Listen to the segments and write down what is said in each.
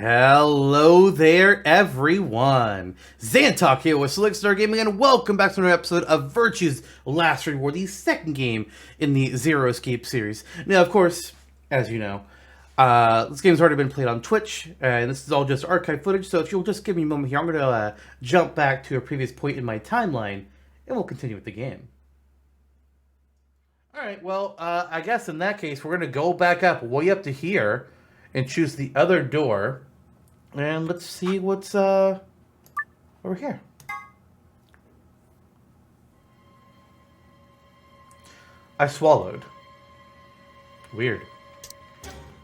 Hello there, everyone. Xantok here with Select Star Gaming, and welcome back to another episode of Virtue's Last Reward, the second game in the Zero Escape series. Now, of course, as you know, this game's already been played on Twitch, and this is all just archive footage, so if you'll just give me a moment here, I'm going to jump back to a previous point in my timeline, and we'll continue with the game. Alright, well, I guess in that case, we're going to go back up way up to here, and choose the other door. And let's see what's over here. I swallowed. Weird.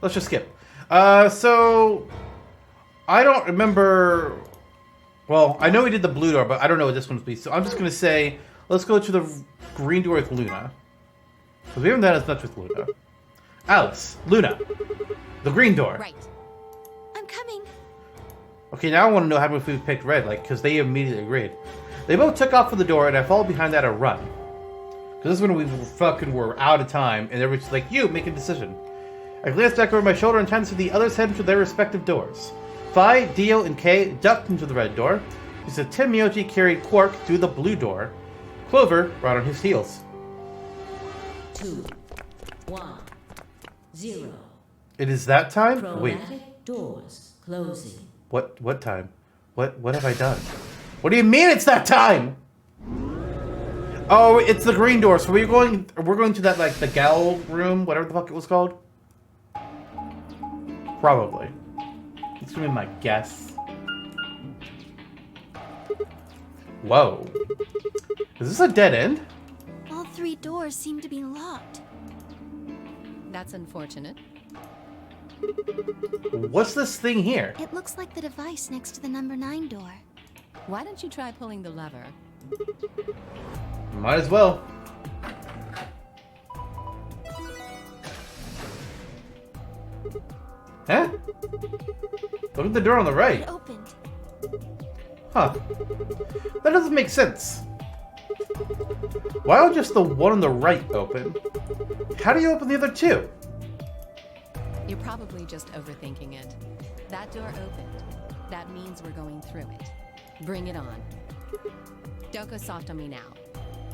Let's just skip. So I don't remember. Well, I know we did the blue door, but I don't know what this one's be. So I'm just gonna say let's go to the green door with Luna. Because we haven't done as much with Luna. Alice, Luna. The green door. Right. I'm coming. Okay, now I want to know how many we picked red, because they immediately agreed. They both took off for the door, and I followed behind at a run. Because this is when we fucking were out of time, and everybody's like, you, make a decision. I glanced back over my shoulder and turned to the others heading to their respective doors. Phi, Dio, and Kay ducked into the red door. He said Tim Miyoji carried Quark through the blue door. Clover right on his heels. 2, 1, 0. It is that time? Wait. Chromatic doors closing. What time? What have I done? What do you mean it's that time? Oh, it's the green door. So we're going to that, like, the Gaul room, whatever the fuck it was called? Probably. It's gonna be my guess. Whoa. Is this a dead end? All three doors seem to be locked. That's unfortunate. What's this thing here? It looks like the device next to the number 9 door. Why don't you try pulling the lever? Might as well. Huh? Look at the door on the right. It opened. Huh. That doesn't make sense. Why would just the one on the right open? How do you open the other two? You're probably just overthinking it. That door opened. That means we're going through it. Bring it on. Don't go soft on me now.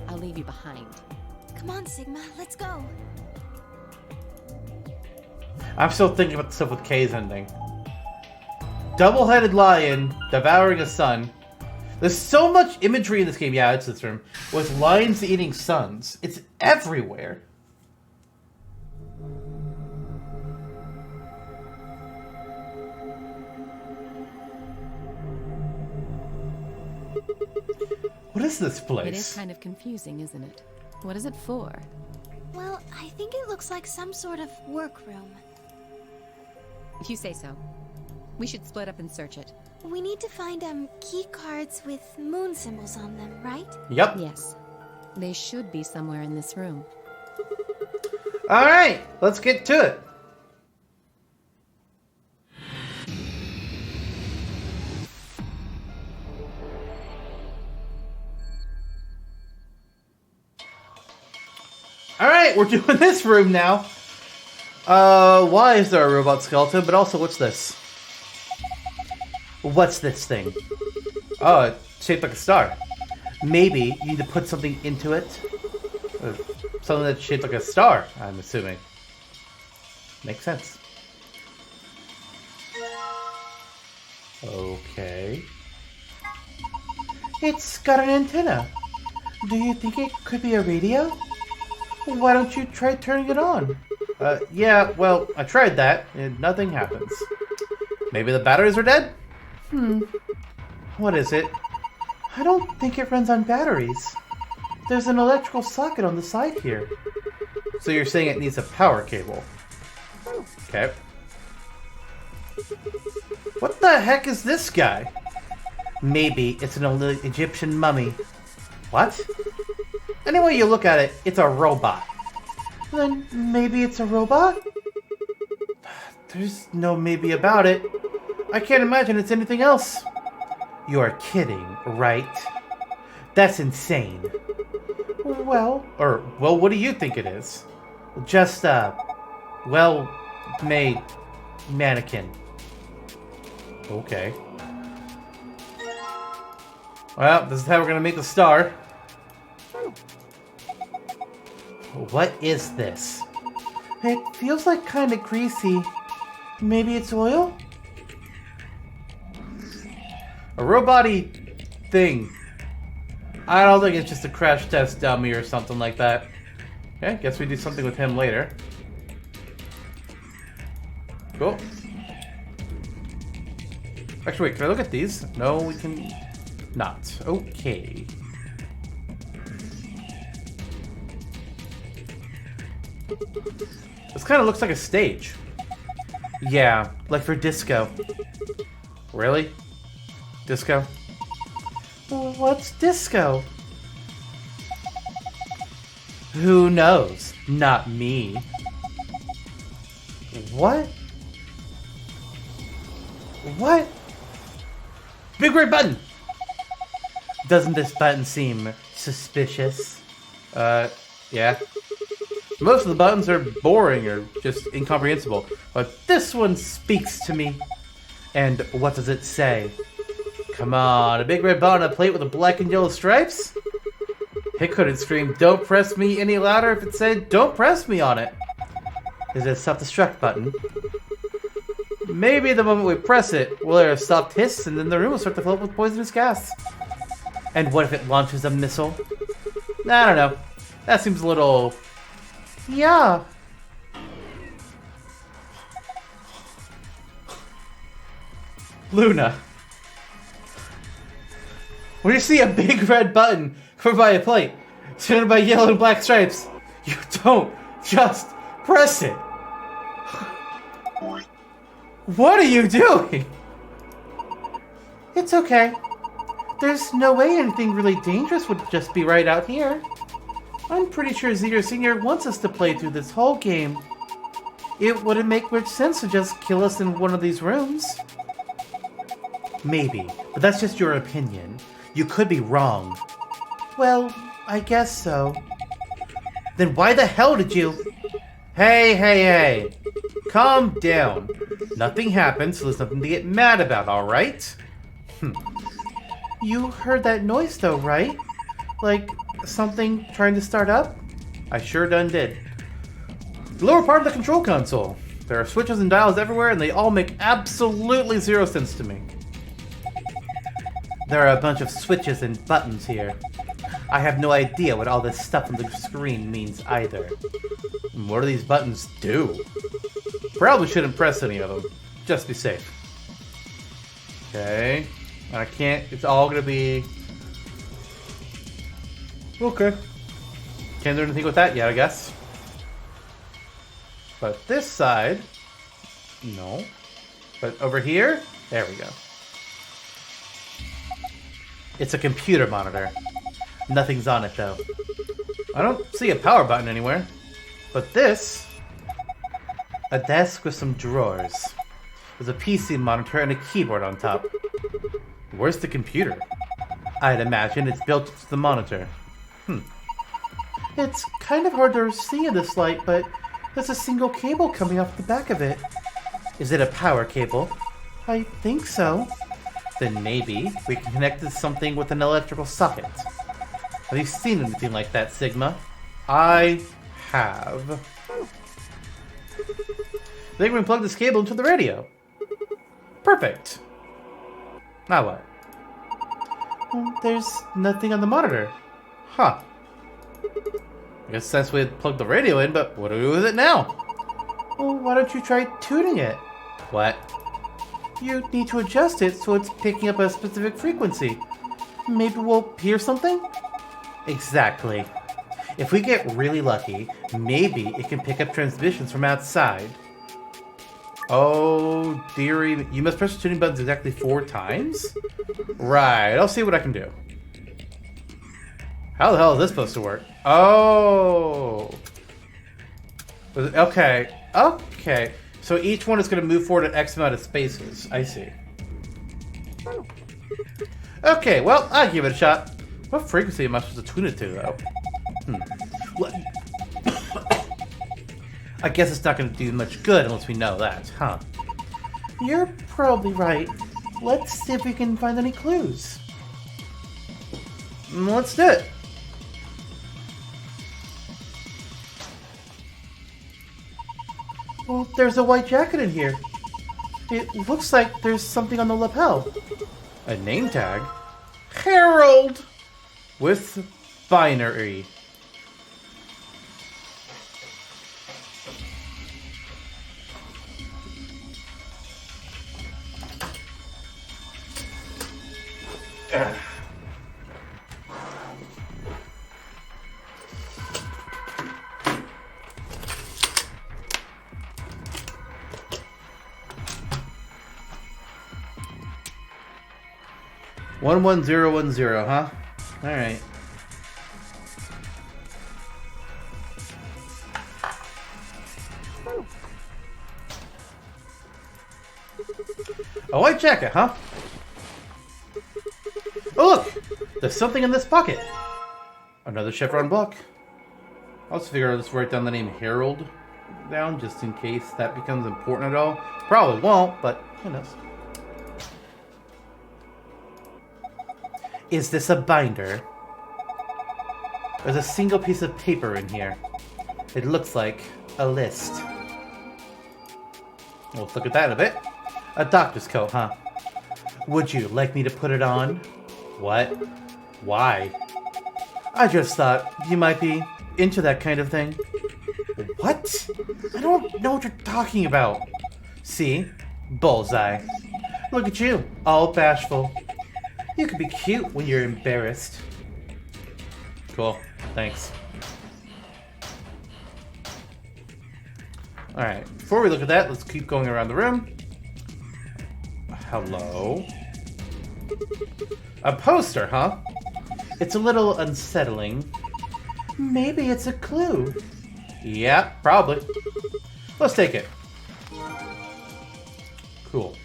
I'll leave you behind. Come on, Sigma, let's go. I'm still thinking about the stuff with Kay's ending. Double-headed lion devouring a sun. There's so much imagery in this game. Yeah, it's this room. With lions eating suns. It's everywhere. What is this place? It is kind of confusing, isn't it? What is it for? Well, I think it looks like some sort of workroom. You say so. We should split up and search it. We need to find key cards with moon symbols on them, right? Yep. Yes. They should be somewhere in this room. Alright, let's get to it. Alright, we're doing this room now. Why is there a robot skeleton? But also, what's this? What's this thing? Oh, it's shaped like a star. Maybe you need to put something into it. Something that's shaped like a star, I'm assuming. Makes sense. Okay. It's got an antenna. Do you think it could be a radio? Why don't you try turning it on? Yeah, well, I tried that, and nothing happens. Maybe the batteries are dead? What is it? I don't think it runs on batteries. There's an electrical socket on the side here. So you're saying it needs a power cable? Okay. What the heck is this guy? Maybe it's an old Egyptian mummy. What? Any way you look at it, it's a robot. Then maybe it's a robot? There's no maybe about it. I can't imagine it's anything else. You're kidding, right? That's insane. Well, what do you think it is? Just a well-made mannequin. Okay. Well, this is how we're gonna make the star. What is this? It feels like kinda greasy. Maybe it's oil? A robot-y thing. I don't think it's just a crash test dummy or something like that. Okay, guess we do something with him later. Cool. Actually, wait, can I look at these? No, we can not. Okay. This kind of looks like a stage. Yeah, like for disco. Really? Disco? What's disco? Who knows? Not me. What? What? Big red button! Doesn't this button seem suspicious? Yeah. Most of the buttons are boring or just incomprehensible, but this one speaks to me. And what does it say? Come on, a big red button on a plate with a black and yellow stripes? It couldn't scream, "Don't press me" any louder if it said, "Don't press me" on it. Is it a self-destruct button? Maybe the moment we press it, we'll hear a soft hiss and then the room will start to fill up with poisonous gas. And what if it launches a missile? I don't know. That seems a little... Yeah. Luna. When you see a big red button covered by a plate, surrounded by yellow and black stripes, you don't just press it. What are you doing? It's okay. There's no way anything really dangerous would just be right out here. I'm pretty sure Zero Senior wants us to play through this whole game. It wouldn't make much sense to just kill us in one of these rooms. Maybe, but that's just your opinion. You could be wrong. Well, I guess so. Then why the hell did you... Hey. Calm down. Nothing happened, so there's nothing to get mad about, alright? You heard that noise though, right? Like something trying to start up? I sure done did. The lower part of the control console. There are switches and dials everywhere and they all make absolutely zero sense to me. There are a bunch of switches and buttons here. I have no idea what all this stuff on the screen means either. And what do these buttons do? Probably shouldn't press any of them. Just be safe. Okay. I can't... It's all gonna be... Okay. Can't do anything with that yet, I guess. But this side... No. But over here... There we go. It's a computer monitor. Nothing's on it, though. I don't see a power button anywhere. But this... A desk with some drawers. There's a PC monitor and a keyboard on top. Where's the computer? I'd imagine it's built into the monitor. It's kind of hard to see in this light, but there's a single cable coming off the back of it. Is it a power cable? I think so. Then maybe we can connect to something with an electrical socket. Have you seen anything like that, Sigma? I have. I think we can plug this cable into the radio. Perfect. Now what? There's nothing on the monitor. Huh. I guess since we had plugged the radio in, but what do we do with it now? Well, why don't you try tuning it? What? You need to adjust it so it's picking up a specific frequency. Maybe we'll hear something? Exactly. If we get really lucky, maybe it can pick up transmissions from outside. Oh, dearie. You must press the tuning buttons exactly 4 times? Right, I'll see what I can do. How the hell is this supposed to work? Oh. Okay. Okay. So each one is going to move forward at X amount of spaces. I see. Okay, well, I'll give it a shot. What frequency am I supposed to tune it to, though? I guess it's not going to do much good unless we know that, huh? You're probably right. Let's see if we can find any clues. Let's do it. Well, there's a white jacket in here. It looks like there's something on the lapel. A name tag? Harold! With binary. Ugh. 11010, huh? Alright. A white jacket, huh? Oh look! There's something in this pocket! Another chevron block. I'll just figure I'll just write down the name Harold down just in case that becomes important at all. Probably won't, but who knows. Is this a binder? There's a single piece of paper in here. It looks like a list. Well, let's look at that in a bit. A doctor's coat, huh? Would you like me to put it on? What? Why? I just thought you might be into that kind of thing. What? I don't know what you're talking about. See? Bullseye. Look at you, all bashful. You could be cute when you're embarrassed. Cool. Thanks. Alright, before we look at that, let's keep going around the room. Hello? A poster, huh? It's a little unsettling. Maybe it's a clue. Yeah, probably. Let's take it. Cool.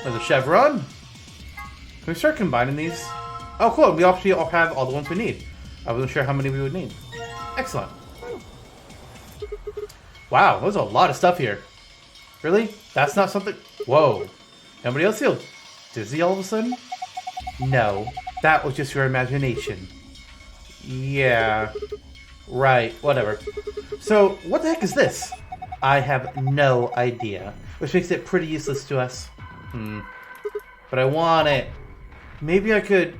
There's a chevron. Can we start combining these? Oh, cool. We actually all have all the ones we need. I wasn't sure how many we would need. Excellent. Wow, there's a lot of stuff here. Really? That's not something... Whoa. Anybody else feel dizzy all of a sudden? No, that was just your imagination. Yeah. Right, whatever. So, what the heck is this? I have no idea. Which makes it pretty useless to us. But I want it. Maybe I could...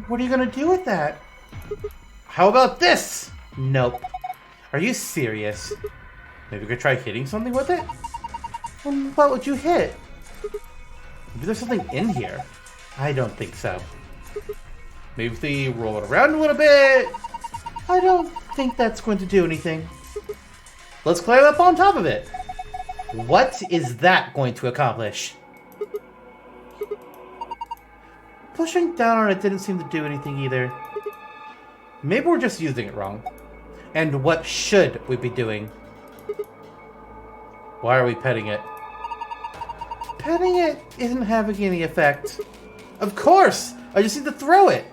What are you gonna do with that? How about this? Nope. Are you serious? Maybe we could try hitting something with it? What would you hit? Maybe there's something in here. I don't think so. Maybe if they roll it around a little bit. I don't think that's going to do anything. Let's climb up on top of it. What is that going to accomplish? Pushing down on it didn't seem to do anything either. Maybe we're just using it wrong. And what should we be doing? Why are we petting it? Petting it isn't having any effect. Of course! I just need to throw it.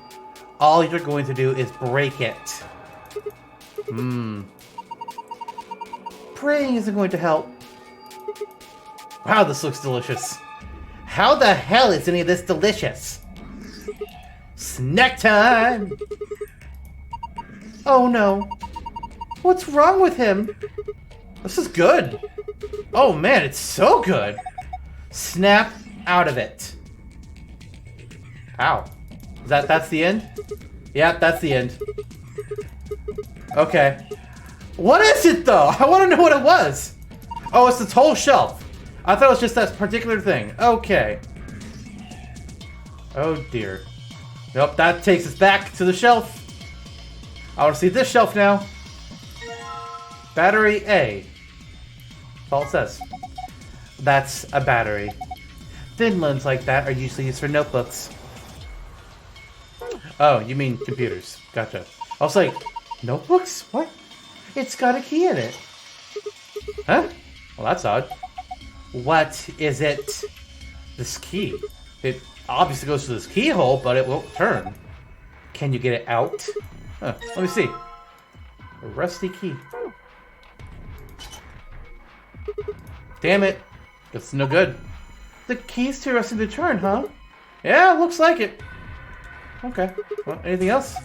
All you're going to do is break it. Praying isn't going to help. Wow, this looks delicious. How the hell is any of this delicious? Snack time! Oh no. What's wrong with him? This is good. Oh man, it's so good. Snap out of it. Ow. That's the end? Yeah, that's the end. Okay. What is it though? I want to know what it was. Oh, it's this whole shelf. I thought it was just that particular thing. Okay. Oh dear. Nope, that takes us back to the shelf. I want to see this shelf now. Battery A. That's all it says. That's a battery. Thin ones like that are usually used for notebooks. Oh, you mean computers. Gotcha. I was like, notebooks? What? It's got a key in it. Huh? Well, that's odd. What is it? This key. It obviously goes to this keyhole, but it won't turn. Can you get it out? Huh. Let me see. A rusty key. Damn it. It's no good. The key's too rusty to turn, huh? Yeah, looks like it. Okay. Well, anything else?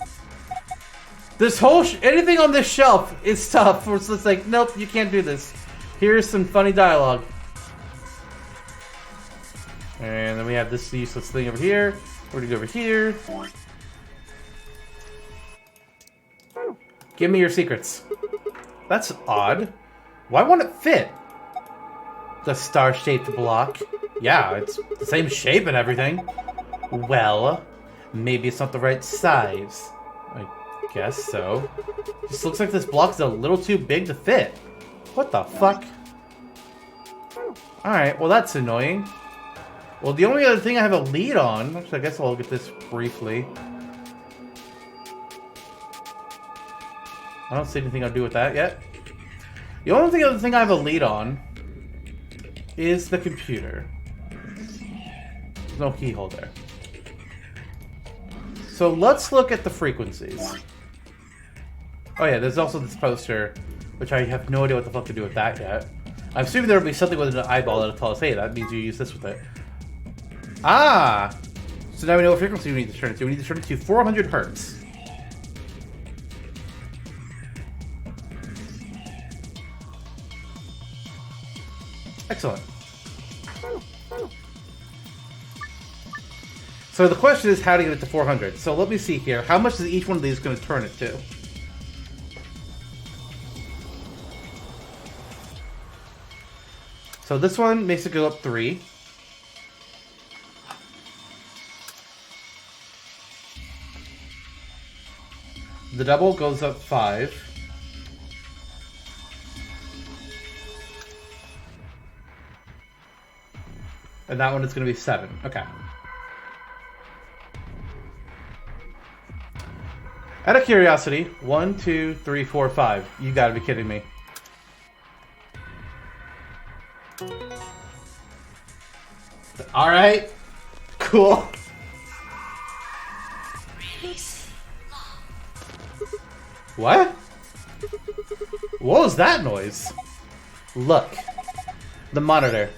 This whole anything on this shelf is tough. So it's like, nope, you can't do this. Here's some funny dialogue. And then we have this useless thing over here. We're gonna go over here. Give me your secrets. That's odd. Why won't it fit? The star-shaped block. Yeah, it's the same shape and everything. Well, maybe it's not the right size. I guess so. Just looks like this block's a little too big to fit. What the fuck? Alright, well that's annoying. Well, the only other thing I have a lead on, which I guess I'll look at this briefly. I don't see anything I'll do with that yet. The only other thing I have a lead on is the computer. There's no keyhole there. So let's look at the frequencies. Oh yeah, there's also this poster, which I have no idea what the fuck to do with that yet. I'm assuming there will be something with an eyeball that'll tell us, hey, that means you use this with it. Ah! So now we know what frequency we need to turn it to. We need to turn it to 400 hertz. Excellent. So the question is how to get it to 400. So let me see here. How much is each one of these going to turn it to? So this one makes it go up 3. The double goes up 5. And that one is going to be 7. Okay. Out of curiosity, 1, 2, 3, 4, 5. You gotta be kidding me. Alright. Cool. What? What was that noise? Look. The monitor.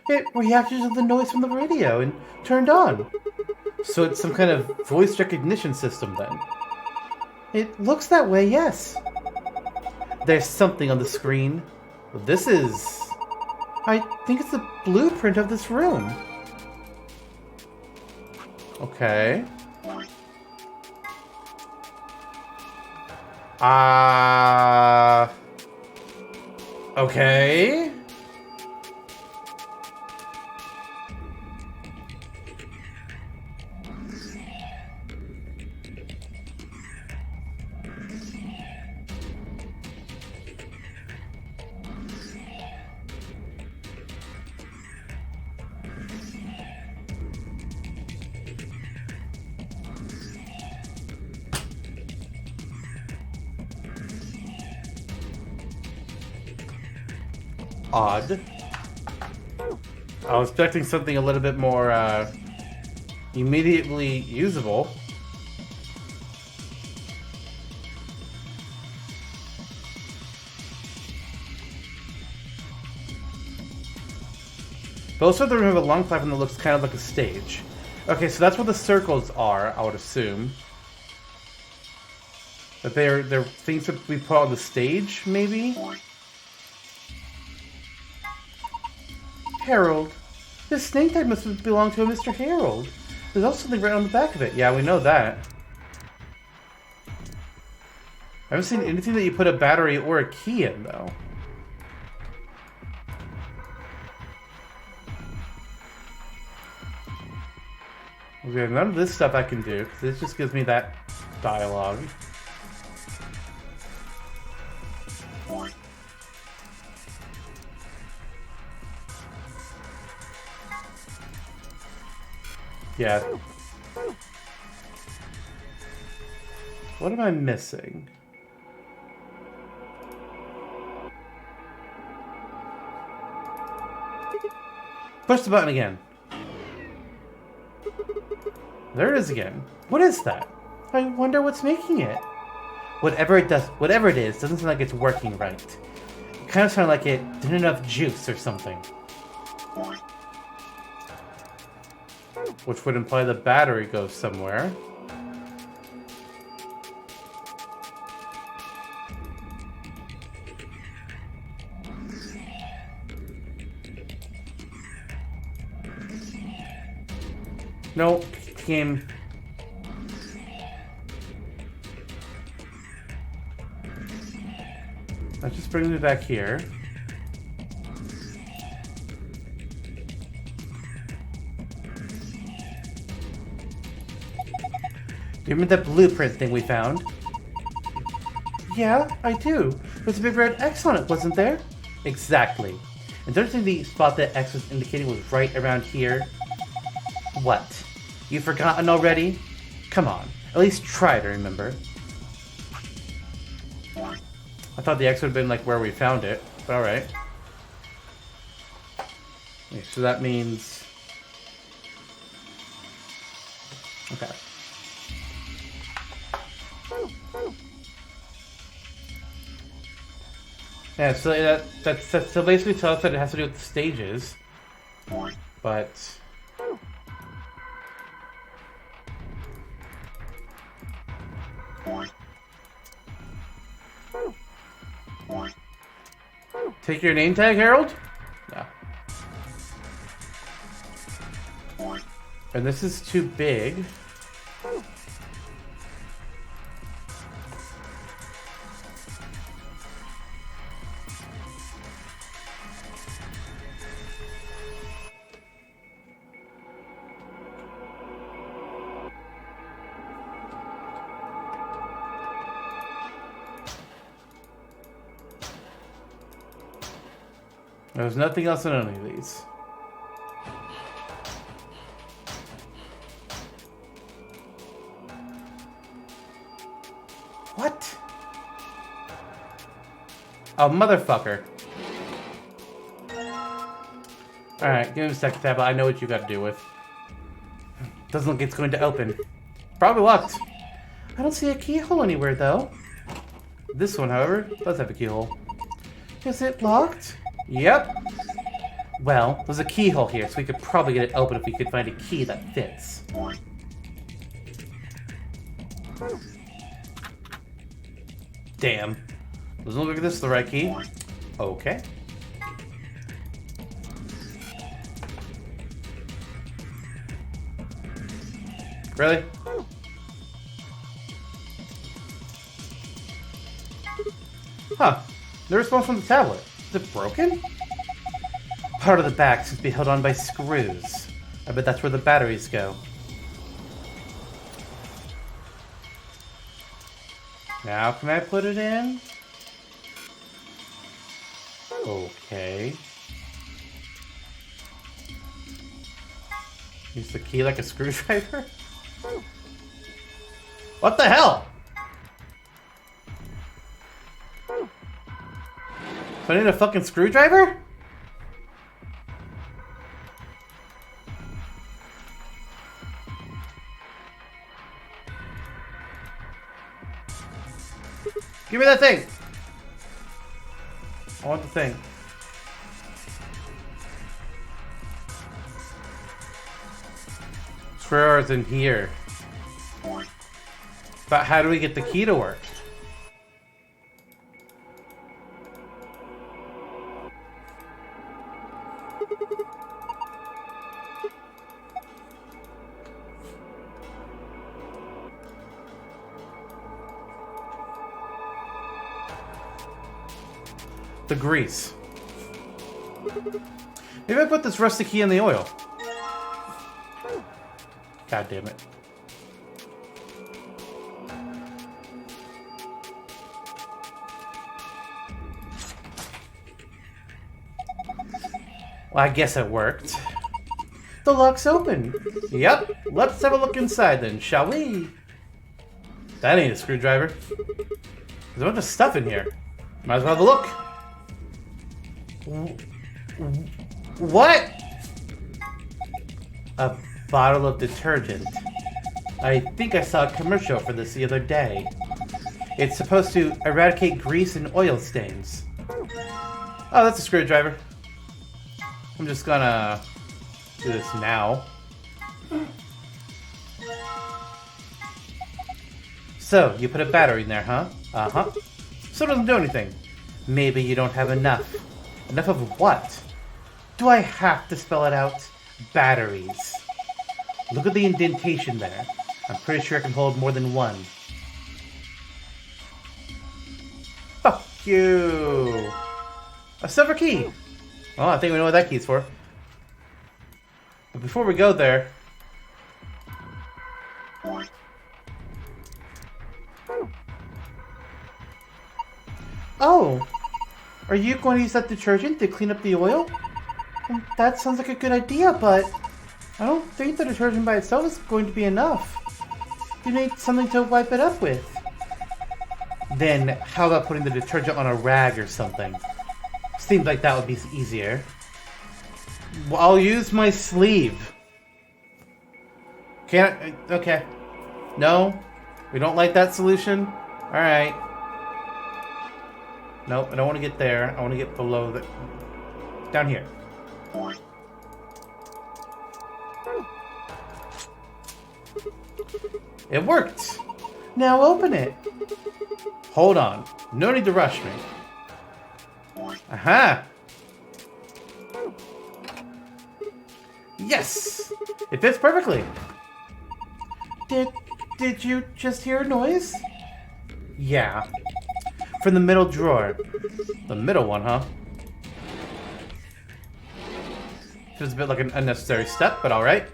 It reacted to the noise from the radio and turned on. So it's some kind of voice recognition system then. It looks that way, yes. There's something on the screen. This is... I think it's the blueprint of this room. Okay. Okay. Odd. I was expecting something a little bit more immediately usable. Most of them have a long platform that looks kind of like a stage. Okay, so that's what the circles are, I would assume. That they're things that we put on the stage, maybe? Harold. This snake tag must belong to a Mr. Harold. There's also something right on the back of it. Yeah, we know that. I haven't seen anything that you put a battery or a key in, though. Okay, none of this stuff I can do, because this just gives me that dialogue. Yeah. What am I missing? Push the button again. There it is again. What is that? I wonder what's making it. Whatever it is, doesn't sound like it's working right. It kind of sounded like it didn't have enough juice or something. Which would imply the battery goes somewhere. No, game. That just brings me back here. Do you remember that blueprint thing we found? Yeah, I do. There's a big red X on it, wasn't there? Exactly. And don't you think the spot that X was indicating was right around here? What? You've forgotten already? Come on, at least try to remember. I thought the X would have been like where we found it, but alright. Okay, so that means... Okay. Yeah, so that's so basically tells us that it has to do with the stages. But... Take your name tag, Harold? Yeah. And this is too big. There's nothing else in any of these. What? Oh, motherfucker. Alright, give me a second, Tablet. I know what you got to do with. Doesn't look like it's going to open. Probably locked. I don't see a keyhole anywhere, though. This one, however, does have a keyhole. Is it locked? Yep. Well, there's a keyhole here, so we could probably get it open if we could find a key that fits. Damn. Doesn't look like this is the right key. Okay. Really? Huh. No response from the tablet. Is it broken? Part of the back seems to be held on by screws. I bet that's where the batteries go. Now can I put it in? Okay. Use the key like a screwdriver? What the hell? So I need a fucking screwdriver? Give me that thing! I want the thing. Screwdriver's in here. But how do we get the key to work? The grease. Maybe I put this rusty key in the oil. God damn it. Well, I guess it worked. The lock's open. Yep. Let's have a look inside then, shall we? That ain't a screwdriver. There's a bunch of stuff in here. Might as well have a look. What? A bottle of detergent. I think I saw a commercial for this the other day. It's supposed to eradicate grease and oil stains. Oh, that's a screwdriver. I'm just gonna do this now. So, you put a battery in there, huh? Uh-huh. So it doesn't do anything. Maybe you don't have enough. Enough of what? Do I have to spell it out? Batteries. Look at the indentation there. I'm pretty sure it can hold more than one. Fuck you! A silver key! Well, I think we know what that key's for. But before we go there... Oh! Are you going to use that detergent to clean up the oil? That sounds like a good idea, but... I don't think the detergent by itself is going to be enough. You need something to wipe it up with. Then, how about putting the detergent on a rag or something? Seems like that would be easier. Well, I'll use my sleeve. Can't I? Okay. No? We don't like that solution? Alright. Nope, I don't want to get there. I want to get below the... Down here. It worked! Now open it! Hold on. No need to rush me. Aha! Yes! It fits perfectly! Did you just hear a noise? Yeah. From the middle drawer. The middle one, huh? Feels a bit like an unnecessary step, but alright.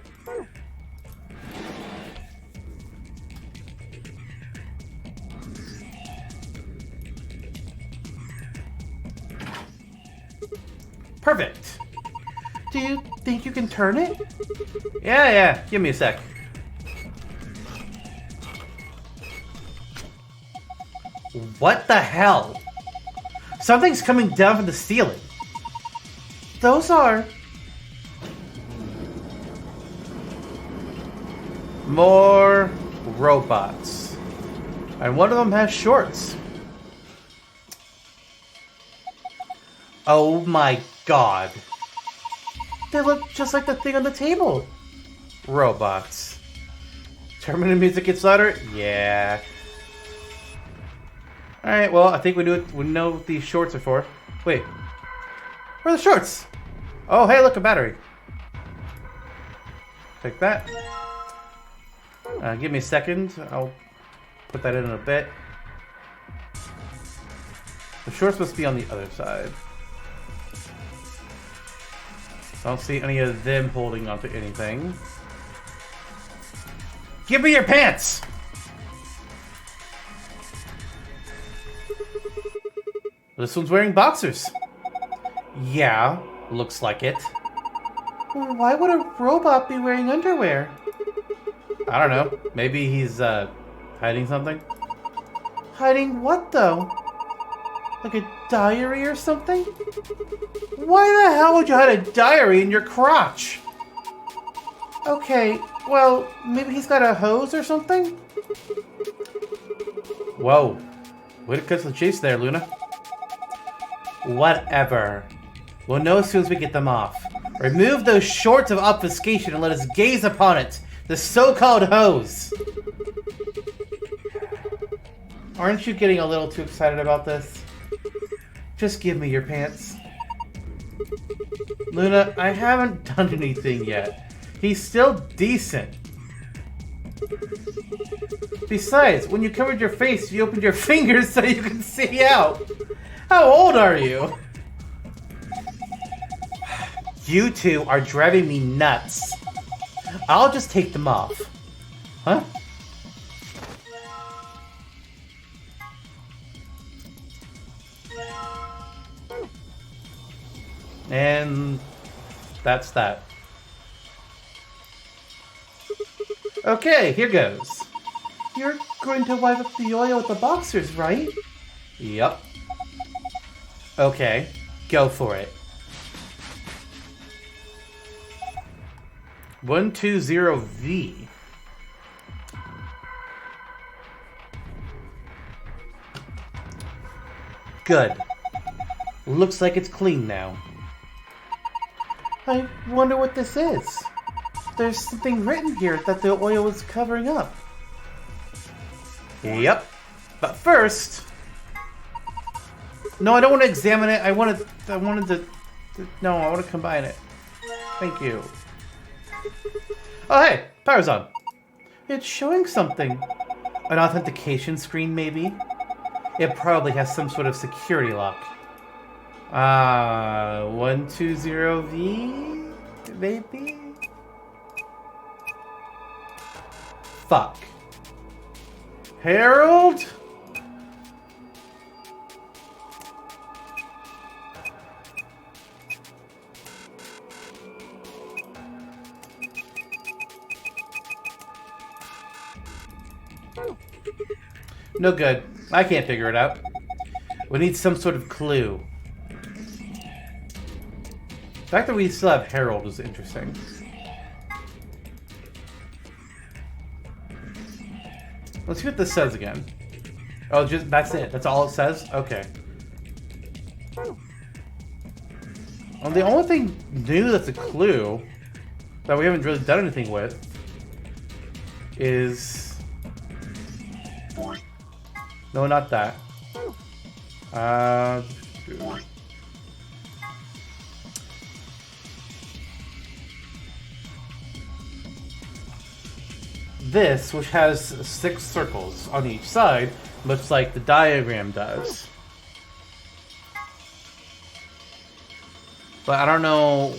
Perfect. Do you think you can turn it? Yeah. Give me a sec. What the hell? Something's coming down from the ceiling. Those are... more robots. And one of them has shorts. Oh my god. They look just like the thing on the table. Robots. Terminator music gets louder? Yeah. Alright, well, I think we know what these shorts are for. Wait. Where are the shorts? Oh, hey, look, a battery. Take that. Give me a second. I'll put that in a bit. The shorts must be on the other side. I don't see any of them holding onto anything. Give me your pants! This one's wearing boxers. Yeah, looks like it. Why would a robot be wearing underwear? I don't know. Maybe he's hiding something? Hiding what, though? Like a diary or something? Why the hell would you hide a diary in your crotch? Okay, well, maybe he's got a hose or something? Whoa. Way to cut the chase there, Luna. Whatever. We'll know as soon as we get them off. Remove those shorts of obfuscation and let us gaze upon it. The so-called hose. Aren't you getting a little too excited about this? Just give me your pants. Luna, I haven't done anything yet. He's still decent. Besides, when you covered your face, you opened your fingers so you can see out. How old are you? You two are driving me nuts. I'll just take them off. Huh? And that's that. Okay, here goes. You're going to wipe up the oil with the boxers, right? Yup. Okay, go for it. 120V. Good. Looks like it's clean now. I wonder what this is. There's something written here that the oil is covering up. Yep. But first... No, I don't want to examine it. I wanted to... No, I want to combine it. Thank you. Oh, hey! Power's on. It's showing something. An authentication screen, maybe? It probably has some sort of security lock. 120V? Maybe? Fuck. Harold? No good. I can't figure it out. We need some sort of clue. The fact that we still have Harold is interesting. Let's see what this says again. Oh, just that's it. That's all it says? Okay. Well, the only thing new that's a clue that we haven't really done anything with is... No, not that. This, which has 6 circles on each side, looks like the diagram does. But I don't know...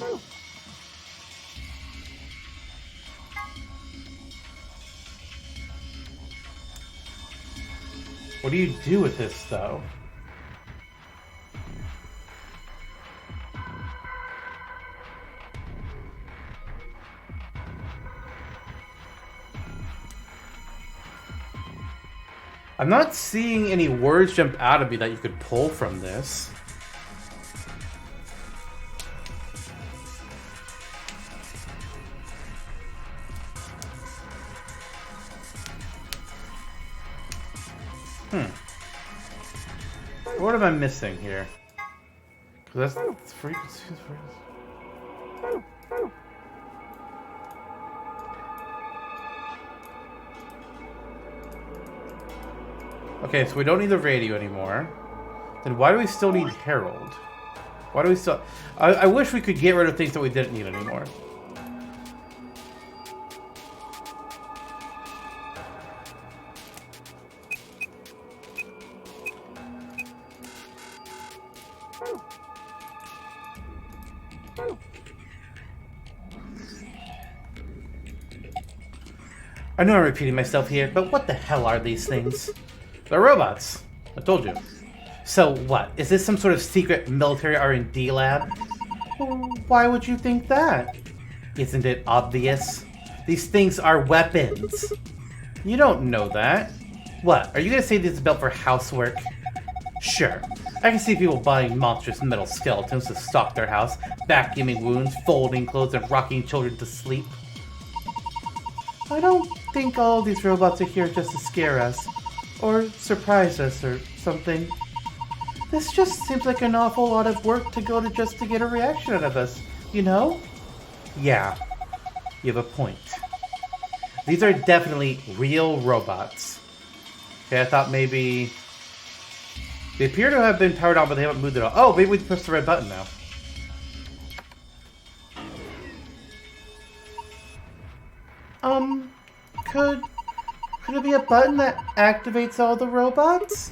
What do you do with this, though? I'm not seeing any words jump out of me that you could pull from this. What am I missing here? Because that's frequency. Okay, so we don't need the radio anymore. Then why do we still need Harold? Why do we still... I wish we could get rid of things that we didn't need anymore. I know I'm repeating myself here, but what the hell are these things? They're robots. I told you. So what? Is this some sort of secret military R&D lab? Why would you think that? Isn't it obvious? These things are weapons. You don't know that. What? Are you gonna say this is built for housework? Sure. I can see people buying monstrous metal skeletons to stock their house, vacuuming wounds, folding clothes, and rocking children to sleep. I don't think all of these robots are here just to scare us, or surprise us, or something. This just seems like an awful lot of work to go to just to get a reaction out of us, you know? Yeah, you have a point. These are definitely real robots. Okay, I thought maybe... They appear to have been powered on, but they haven't moved at all. Oh, maybe we press the red button now. Could it be a button that activates all the robots?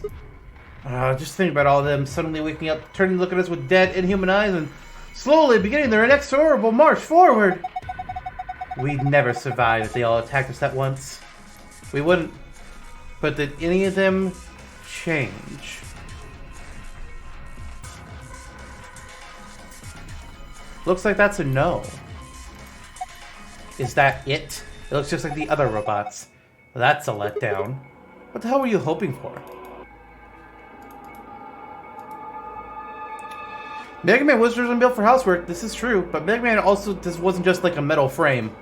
Just think about all of them suddenly waking up, turning to look at us with dead, inhuman eyes, and slowly beginning their inexorable march forward. We'd never survive if they all attacked us at once. We wouldn't. But did any of them change? Looks like that's a no. Is that it? It looks just like the other robots. That's a letdown. What the hell were you hoping for? Mega Man wasn't built for housework, this is true, but Mega Man also this wasn't just like a metal frame.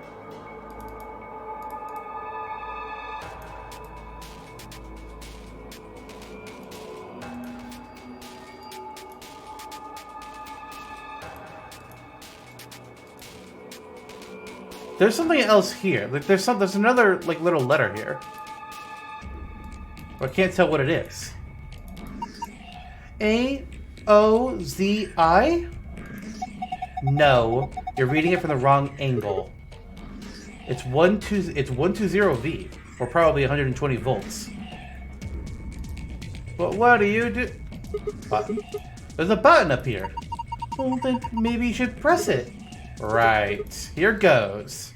There's something else here. Like there's another like little letter here. I can't tell what it is. A-O-Z-I? No, you're reading it from the wrong angle. It's 120V, or probably 120 volts. But what do you do? There's a button up here. Well, then maybe you should press it. Right, here goes.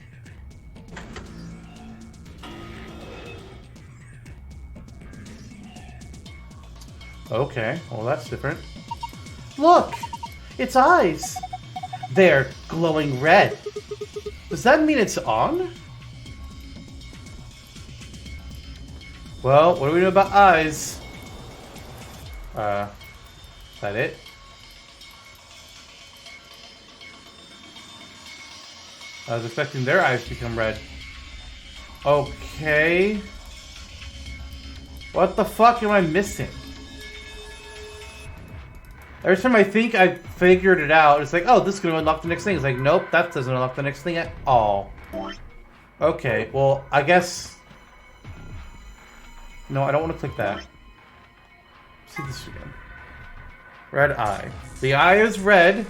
Okay, well that's different. Look! Its eyes! They're glowing red. Does that mean it's on? Well, what do we know about eyes? Is that it? I was expecting their eyes to become red. Okay. What the fuck am I missing? Every time I think I figured it out, it's like, oh, this is going to unlock the next thing. It's like, nope, that doesn't unlock the next thing at all. Okay, well, I guess... No, I don't want to click that. Let's see this again. Red eye. The eye is red.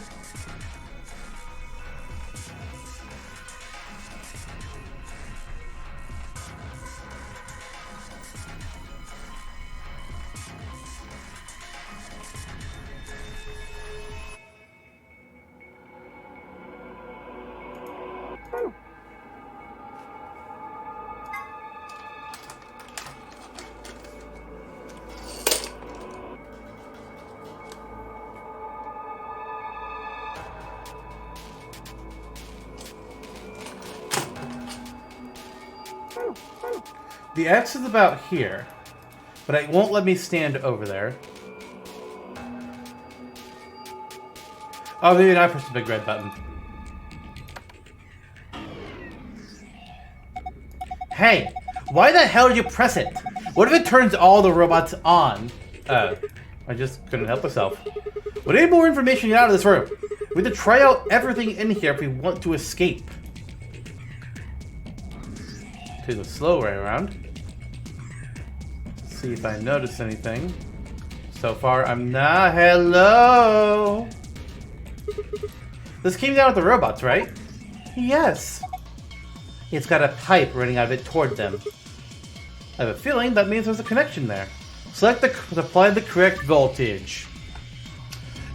The X is about here, but it won't let me stand over there. Oh, maybe I pressed the big red button. Hey, why the hell did you press it? What if it turns all the robots on? I just couldn't help myself. We need more information out of this room. We have to try out everything in here if we want to escape. Take the slow way around. See if I notice anything. So far, I'm not. Hello! This came down with the robots, right? Yes. It's got a pipe running out of it toward them. I have a feeling that means there's a connection there. Select apply the correct voltage.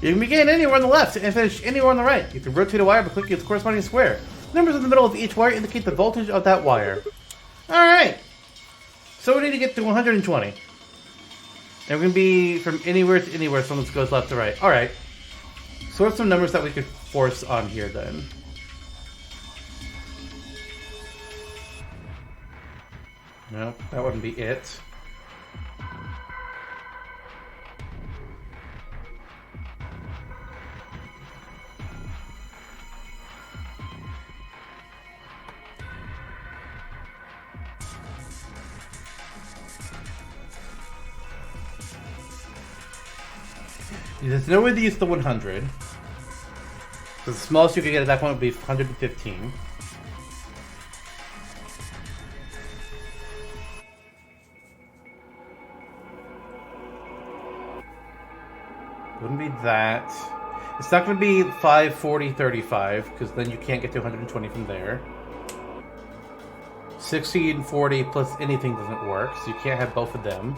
You can begin anywhere on the left and finish anywhere on the right. You can rotate a wire by clicking its corresponding square. Numbers in the middle of each wire indicate the voltage of that wire. Alright. So we need to get to 120. And we're going to be from anywhere to anywhere so this goes left to right. Alright. So what's some numbers that we could force on here then? Nope, that wouldn't be it. There's no way to use the 100. So the smallest you could get at that point would be 115. Wouldn't be that. It's not going to be 5, 40, 35, because then you can't get to 120 from there. 60 and 40 plus anything doesn't work, so you can't have both of them.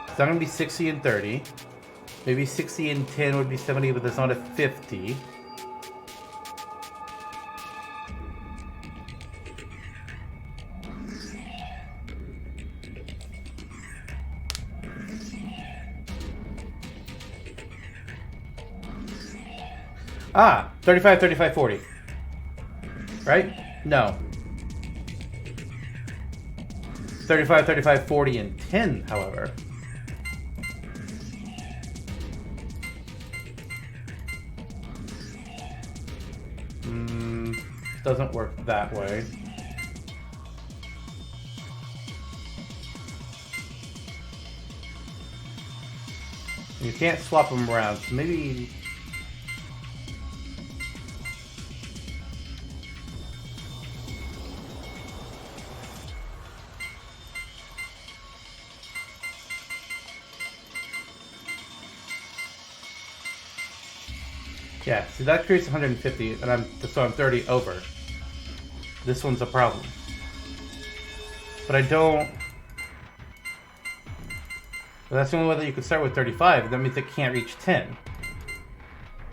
It's not going to be 60 and 30. Maybe 60 and 10 would be 70, but there's not a 50. Ah, 35, 35, 40. Right? No. 35, 35, 40, and 10, however. Doesn't work that way. You can't swap them around, so maybe... Yeah, see that creates 150, and so I'm 30 over. This one's a problem. But I don't... But that's the only way that you could start with 35. That means it can't reach 10.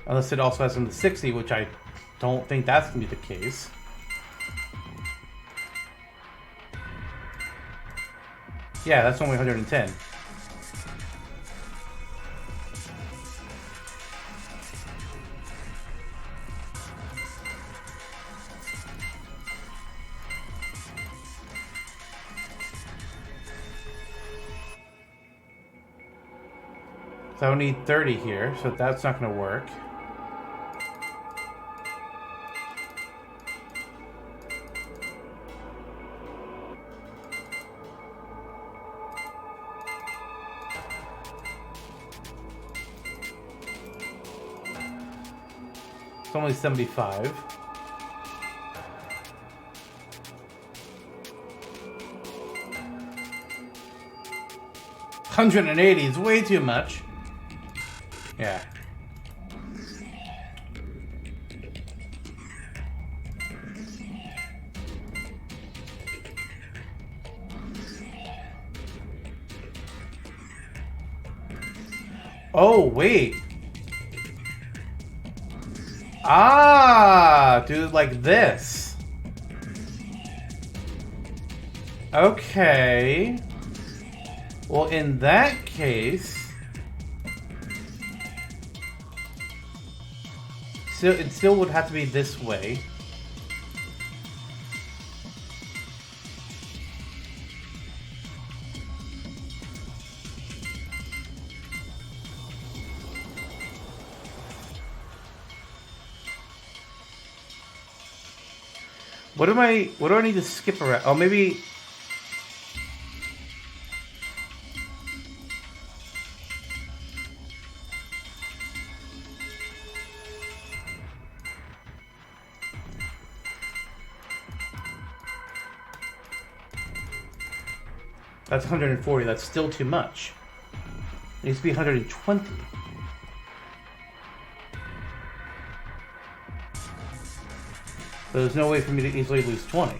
Unless it also has them to 60, which I don't think that's going to be the case. Yeah, that's only 110. So I need 30 here, so that's not going to work. It's only 75. $180 is way too much. Yeah. Oh, wait. Ah, do it like this. Okay. Well, in that case... So it still would have to be this way. What do I need to skip around? Oh, maybe... That's 140. That's still too much. It needs to be 120. But there's no way for me to easily lose 20.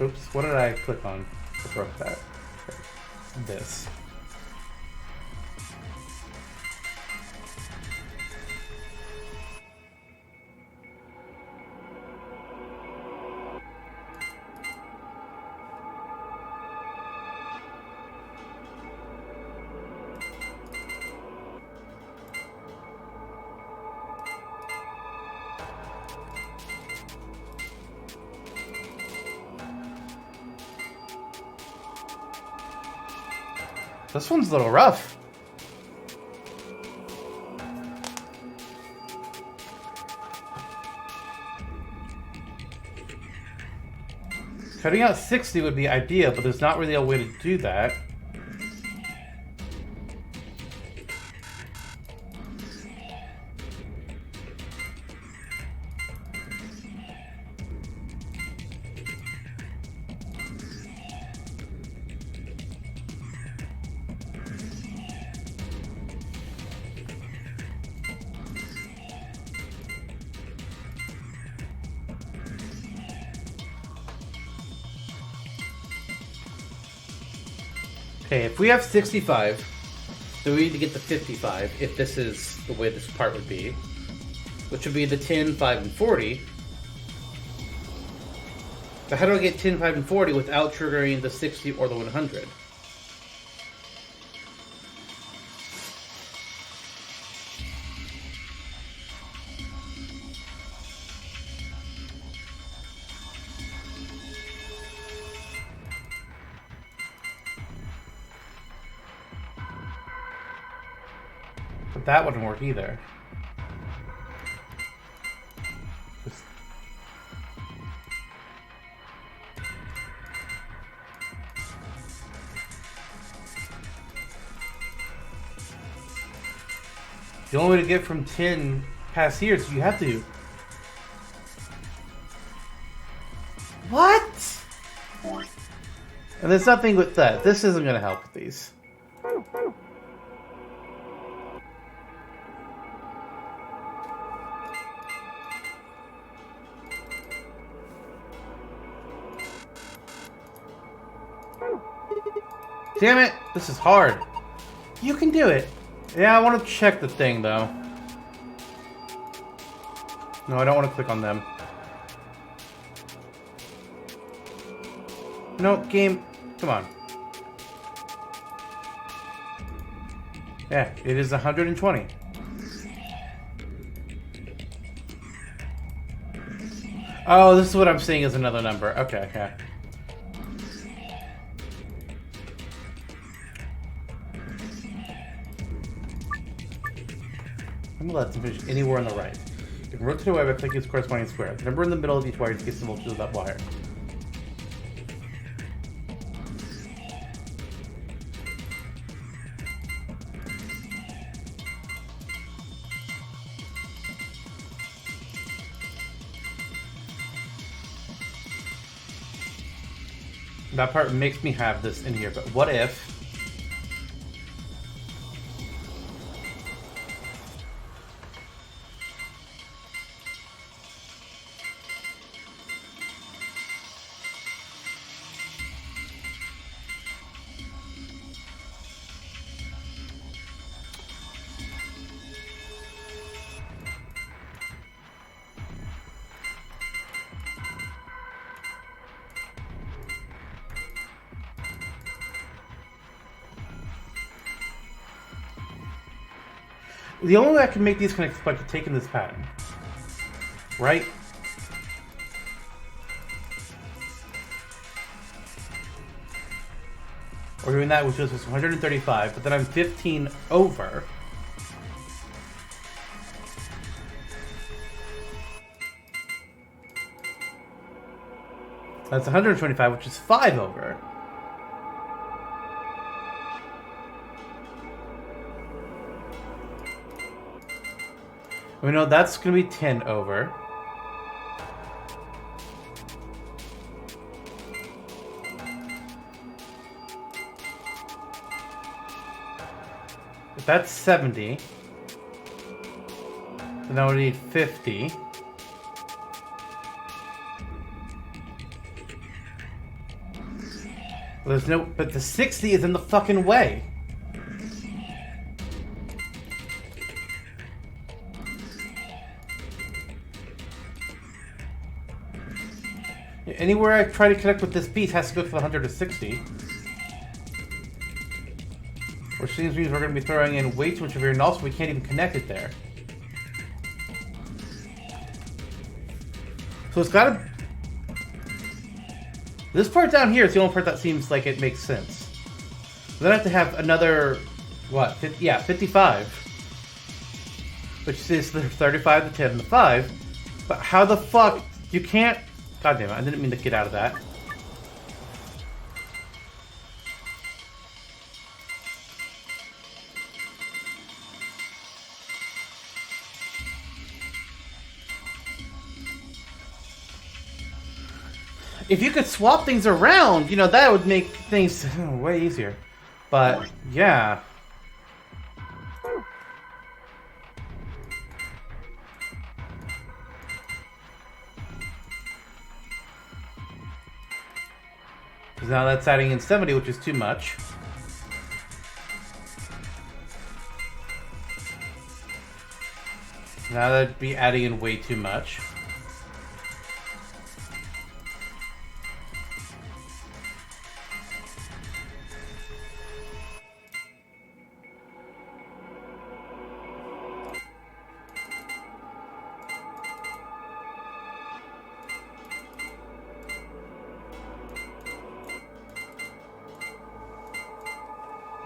Oops, what did I click on to broke that? This. This one's a little rough. Cutting out 60 would be ideal, but there's not really a way to do that. Okay, if we have 65, then we need to get to 55 if this is the way this part would be, which would be the 10, 5, and 40. So how do I get 10, 5, and 40 without triggering the 60 or the 100? But that wouldn't work either. The only way to get from 10 past here is you have to... What? And there's nothing with that. This isn't going to help with these. Damn it! This is hard. You can do it. Yeah, I want to check the thing, though. No, I don't want to click on them. No, game. Come on. Yeah, it is 120. Oh, this is what I'm seeing as another number. Okay, yeah. On the left, and finish anywhere on the right. You can rotate away by clicking its corresponding square. The number in the middle of each wire indicates the voltage of that wire. That part makes me have this in here, but what if... The only way I can make these connect is by taking this pattern. Right? Or doing that, which was 135, but then I'm 15 over. That's 125, which is 5 over. We know that's going to be 10 over. If that's 70, then I would need 50. Well, there's no, but the 60 is in the fucking way. Anywhere I try to connect with this piece has to go to the 100 or 60. Which seems means we're going to be throwing in way too much of here, and also we can't even connect it there. So it's got to... This part down here is the only part that seems like it makes sense. Then I have to have another... What? 50, yeah, 55. Which is the 35, the 10, and the 5. But how the fuck... You can't... God damn it, I didn't mean to get out of that. If you could swap things around, you know, that would make things way easier. But, yeah. Because now that's adding in 70, which is too much. Now that'd be adding in way too much.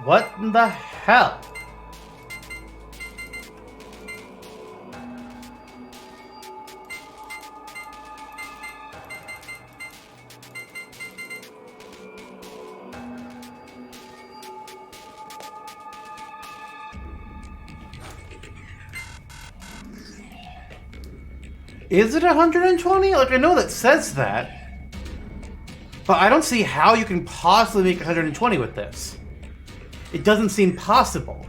What in the hell? Is it 120? Like, I know that says that. But I don't see how you can possibly make 120 with this. It doesn't seem possible.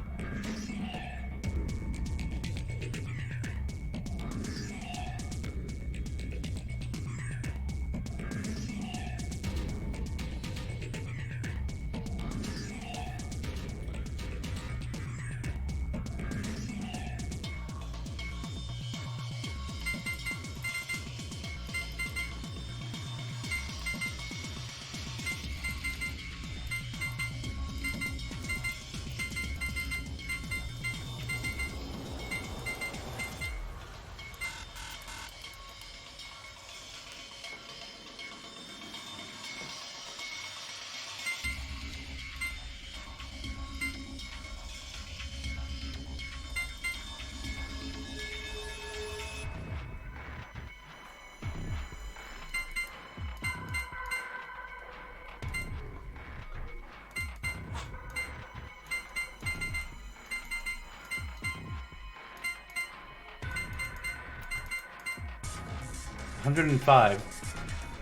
$105.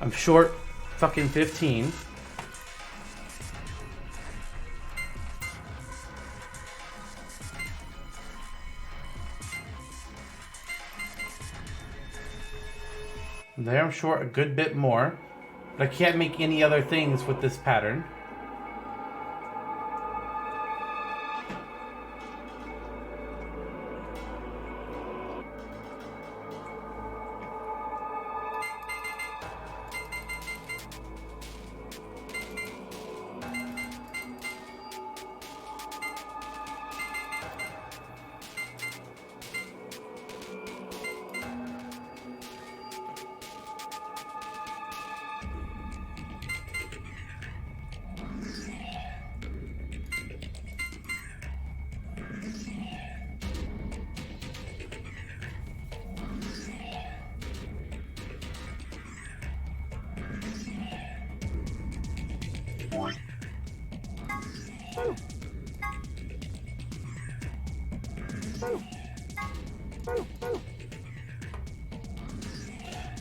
I'm short fucking 15. There I'm short a good bit more. But I can't make any other things with this pattern.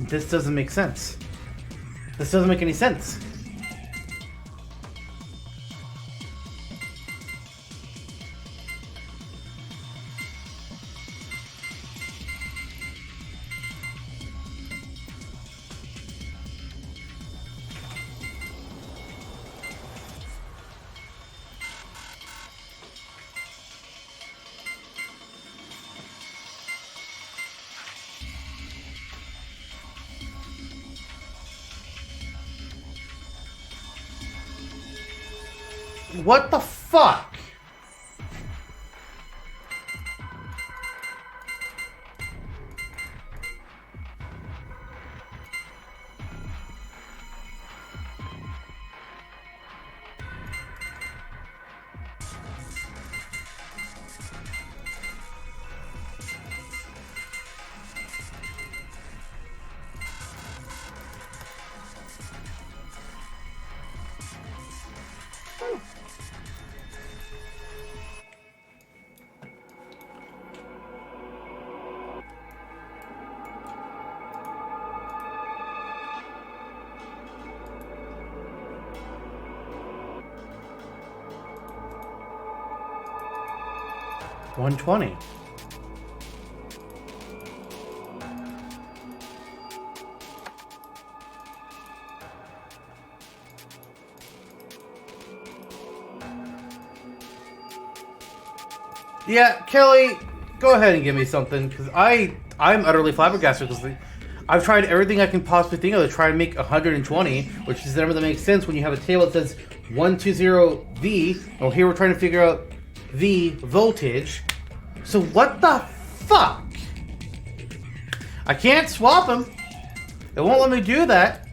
This doesn't make sense. This doesn't make any sense. What the fuck? $120. Yeah, Kelly, go ahead and give me something, because I'm utterly flabbergasted, because I've tried everything I can possibly think of to try and make 120, which is the number that makes sense when you have a table that says 120V. Well, here we're trying to figure out V voltage. So what the fuck? I can't swap them. It won't let me do that.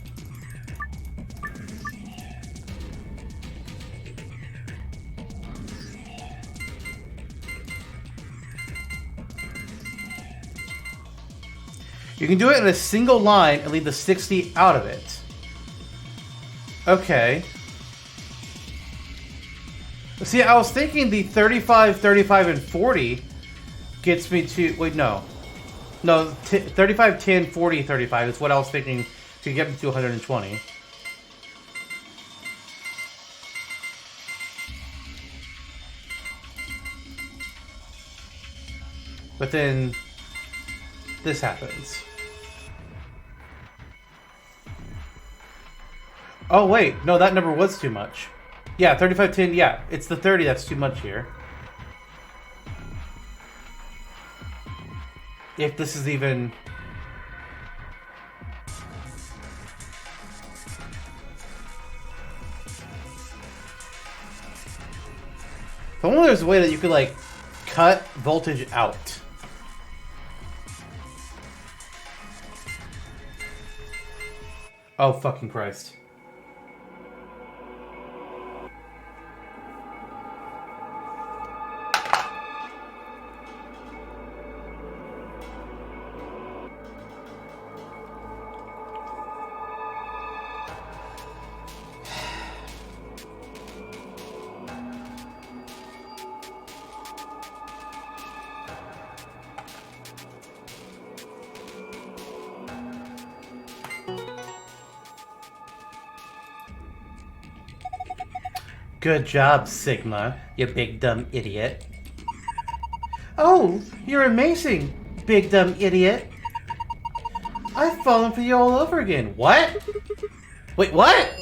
You can do it in a single line and leave the 60 out of it. Okay. See, I was thinking the 35, 35, and 40 gets me to... Wait, no. No, 35, 10, 40, 35 is what I was thinking to get me to 120. But then this happens. Oh wait, no, that number was too much. Yeah, 35, 10, yeah, it's the 30 that's too much here. If this is even... If only there's a way that you could, like, cut voltage out. Oh, fucking Christ. Good job, Sigma, you big dumb idiot. Oh, you're amazing, big dumb idiot. I've fallen for you all over again. What? Wait, what?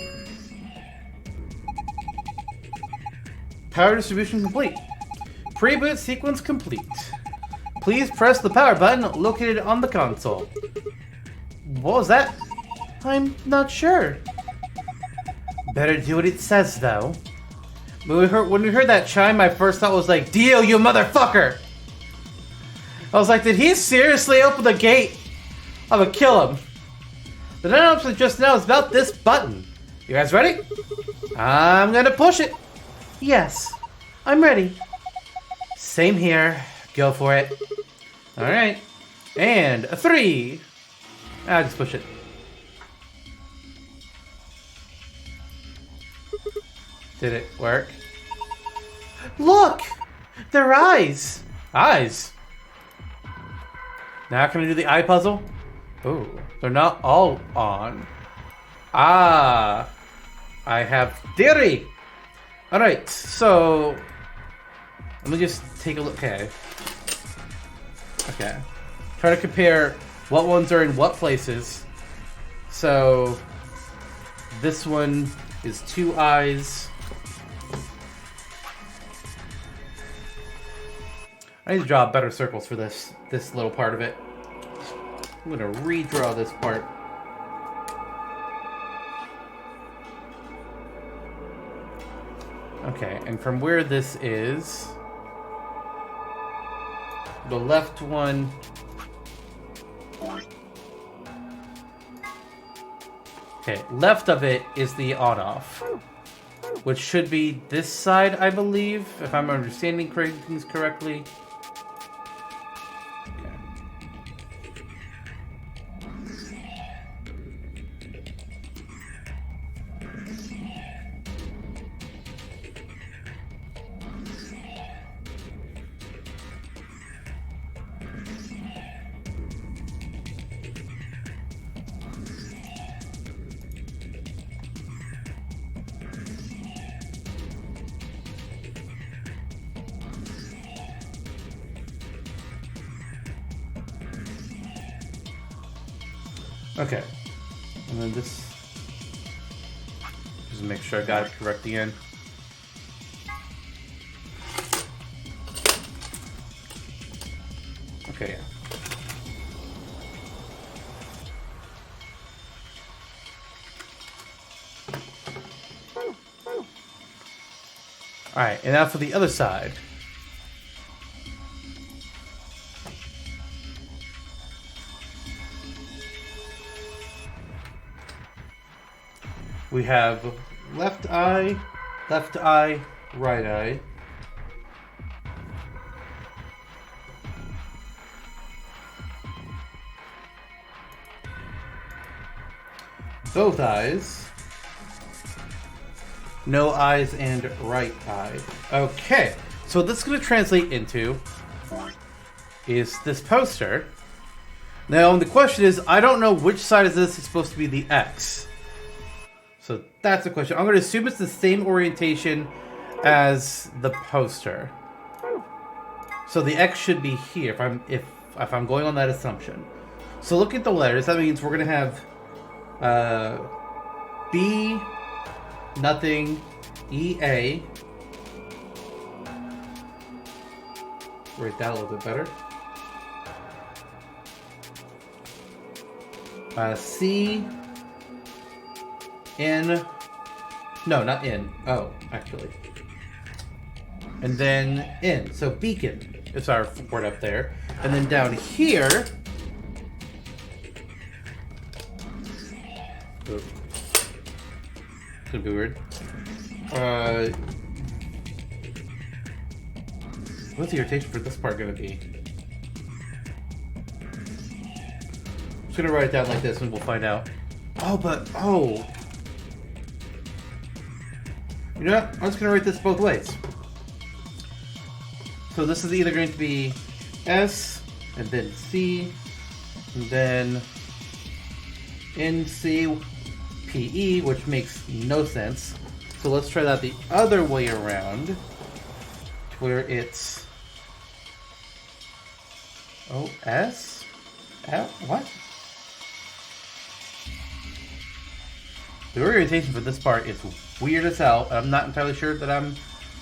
Power distribution complete. Pre-boot sequence complete. Please press the power button located on the console. What was that? I'm not sure. Better do what it says, though. When we heard that chime, my first thought was like, Dio, you motherfucker! I was like, did he seriously open the gate? I'm gonna kill him. The announcement just now is about this button. You guys ready? I'm gonna push it. Yes, I'm ready. Same here. Go for it. Alright. And a 3. I'll just push it. Did it work? Look! They're eyes! Eyes? Now can I do the eye puzzle? Ooh, they're not all on. Ah! I have theory! Alright, so... Let me just take a look. Okay. Okay. Try to compare what ones are in what places. So... This one is 2 eyes. I need to draw better circles for this little part of it. I'm gonna redraw this part. Okay, and from where this is, the left one. Okay, left of it is the on-off, which should be this side, I believe, if I'm understanding things correctly. Okay, and then this, just make sure I got it correct again. Okay. Alright, and now for the other side. We have left eye, right eye. Both eyes. No eyes and right eye. Okay, so what this is going to translate into is this poster Now, the question is, I don't know which side of this is supposed to be the X. So that's the question. I'm going to assume it's the same orientation as the poster. So the X should be here if I'm going on that assumption. So look at the letters. That means we're going to have B, nothing, EA. Write that a little bit better. C, N, no, not N. Oh, actually. And then N. So beacon is our word up there. And then down here. Oops. Could be weird. What's the irritation for this part going to be? I'm just going to write it down like this and we'll find out. Oh. You know what? I'm just going to write this both ways. So this is either going to be S, and then C, and then NC, PE, which makes no sense. So let's try that the other way around, where it's OS? What? The orientation for this part is weird as hell. I'm not entirely sure that I'm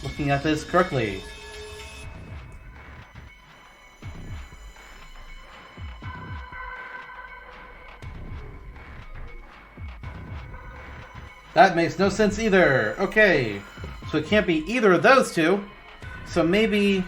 looking at this correctly. That makes no sense either. Okay. So it can't be either of those two. So maybe...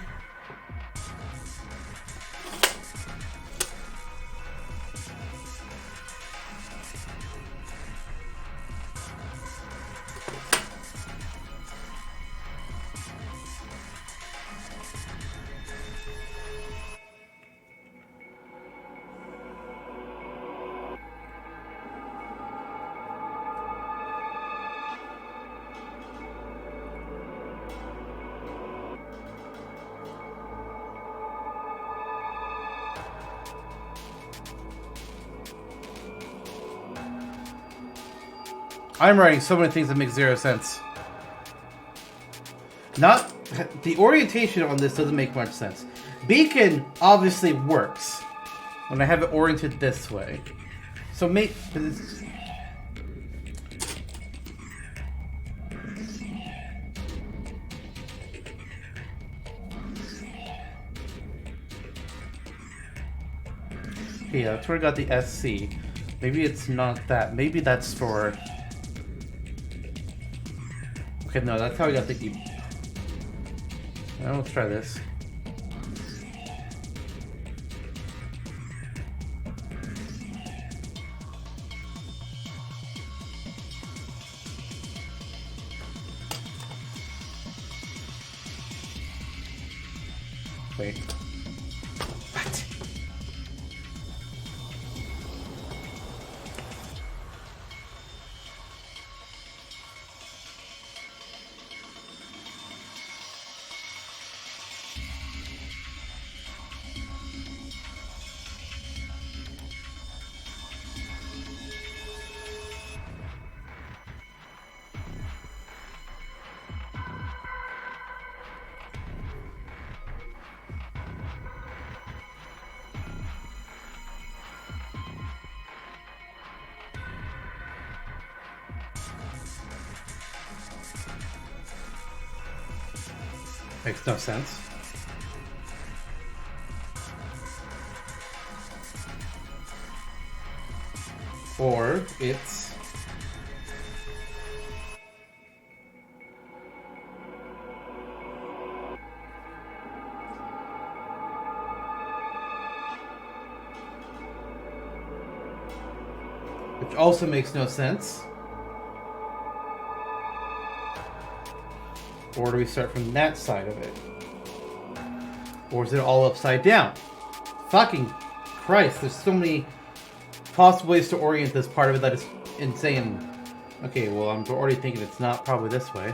I'm writing so many things that make zero sense. Not... The orientation on this doesn't make much sense. Beacon obviously works when I have it oriented this way. So make... Yeah, that's where I got the SC. Maybe it's not that. Maybe that's for... Okay, no, that's how I got the E. Now let's try this. Wait. What? Makes no sense. Or it's... Which also makes no sense. Or do we start from that side of it? Or is it all upside down? Fucking Christ, there's so many possible ways to orient this part of it that is insane. Okay, well, I'm already thinking it's not probably this way.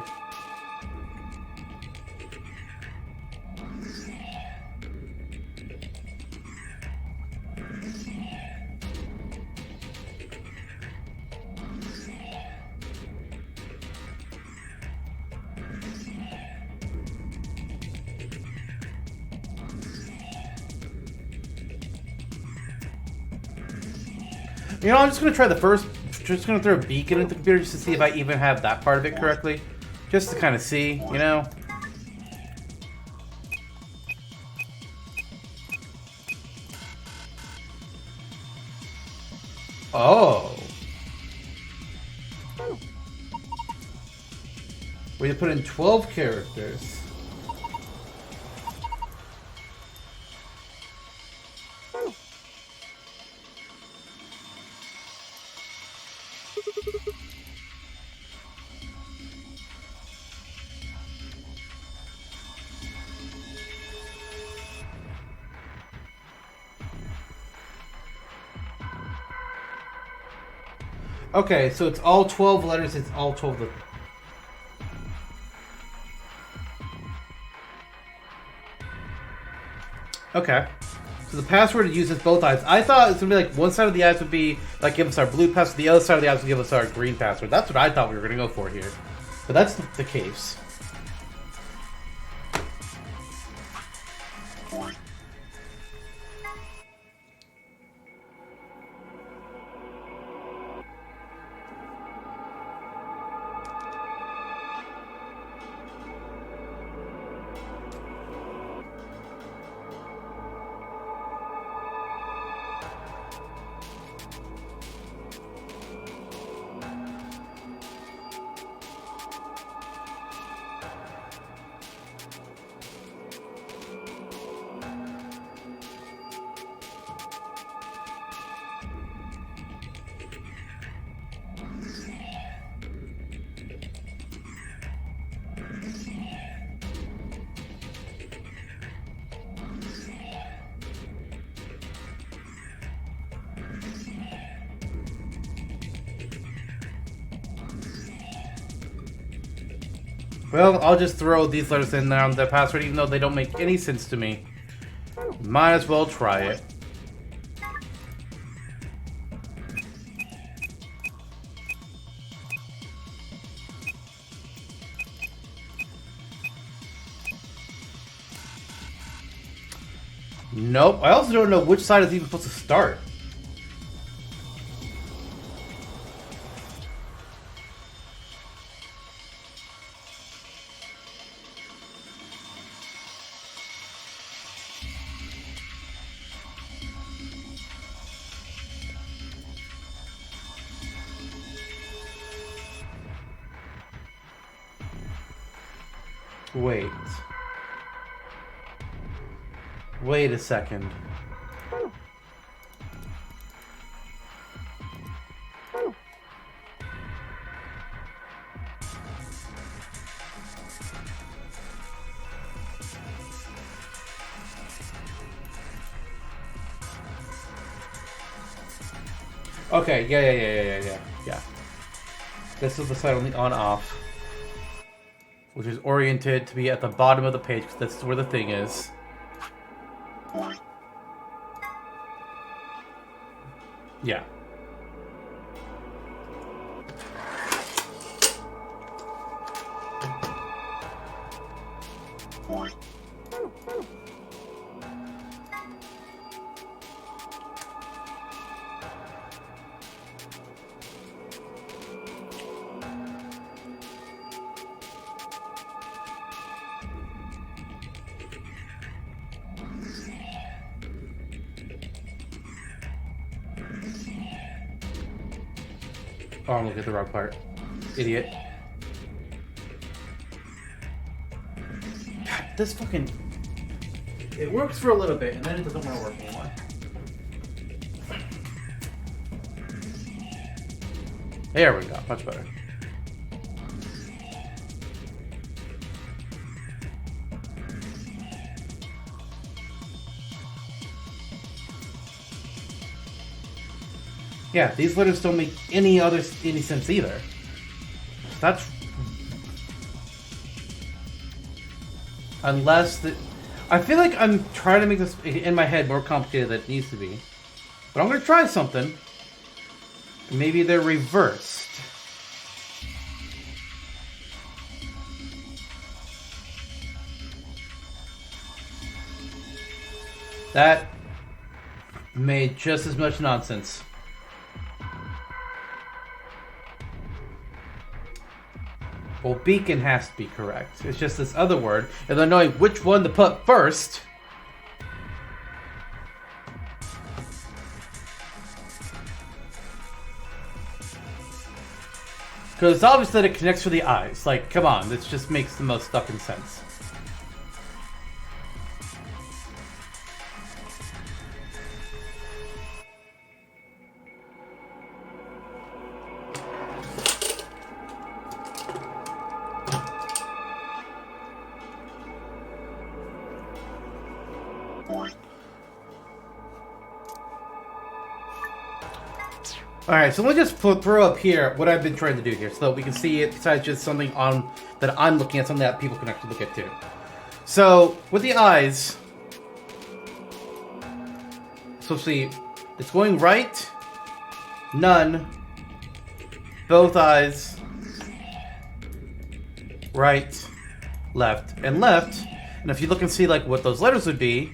You know, I'm just gonna try the first. Just gonna throw a beacon into the computer just to see if I even have that part of it correctly, just to kind of see, you know. Oh. We put in 12 characters. Okay, so it's all 12 letters, it's all 12 letters. Okay. So the password uses both eyes. I thought it was going to be like one side of the eyes would be like give us our blue password, the other side of the eyes would give us our green password. That's what I thought we were going to go for here. But that's the case. Well, I'll just throw these letters in there on the password even though they don't make any sense to me. Might as well try it. Nope. I also don't know which side is even supposed to start. Wait. Wait a second. Okay, yeah. This is the side on the on-off, which is oriented to be at the bottom of the page, because that's where the thing is. Yeah. Oh, I'm looking at the wrong part. Idiot. God, this fucking... It works for a little bit, and then it doesn't want to work anymore. There we go. Much better. Yeah, these letters don't make any sense either. That's unless the I feel like I'm trying to make this in my head more complicated than it needs to be. But I'm gonna try something. Maybe they're reversed. That made just as much nonsense. Well, beacon has to be correct. It's just this other word, and then knowing which one to put first. Because it's obvious that it connects with the eyes. Like, come on, this just makes the most fucking sense. Alright, so let me just throw up here what I've been trying to do here so that we can see it besides just something on that I'm looking at, something that people can actually look at too. So, with the eyes, so see, it's going right, none, both eyes, right, left, and left. And if you look and see like what those letters would be,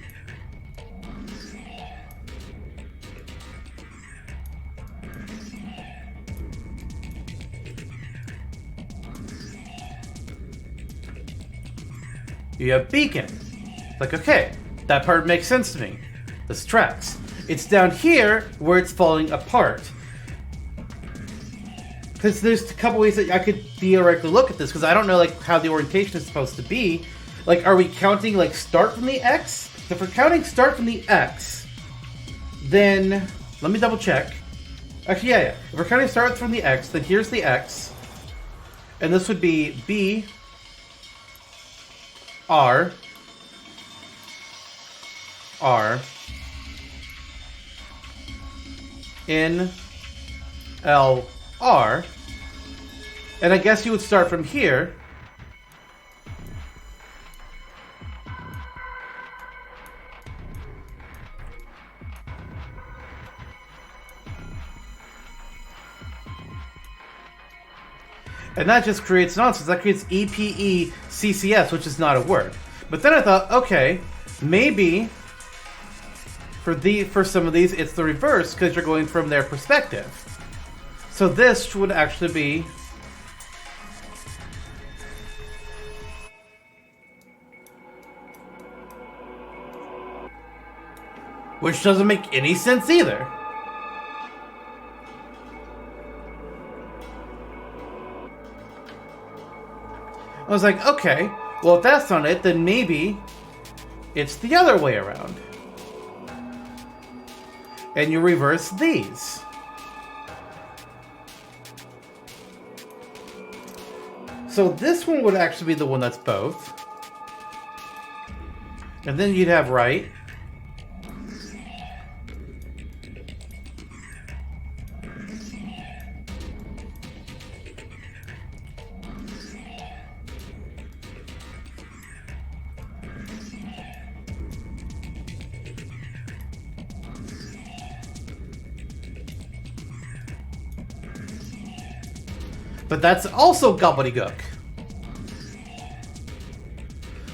you have beacon. Like, okay, that part makes sense to me. This tracks. It's down here where it's falling apart. Because there's a couple ways that I could theoretically look at this, because I don't know like how the orientation is supposed to be. Like, are we counting like start from the X? So if we're counting start from the X, then let me double check. Actually, yeah. If we're counting start from the X, then here's the X. And this would be B, R, N, L, R. And I guess you would start from here. And that just creates nonsense. That creates EPECCS, which is not a word. But then I thought, okay, maybe for some of these it's the reverse because you're going from their perspective. So this would actually be which doesn't make any sense either. I was like, okay, well if that's not it, then maybe it's the other way around. And you reverse these. So this one would actually be the one that's both. And then you'd have right. But that's also gobbledygook.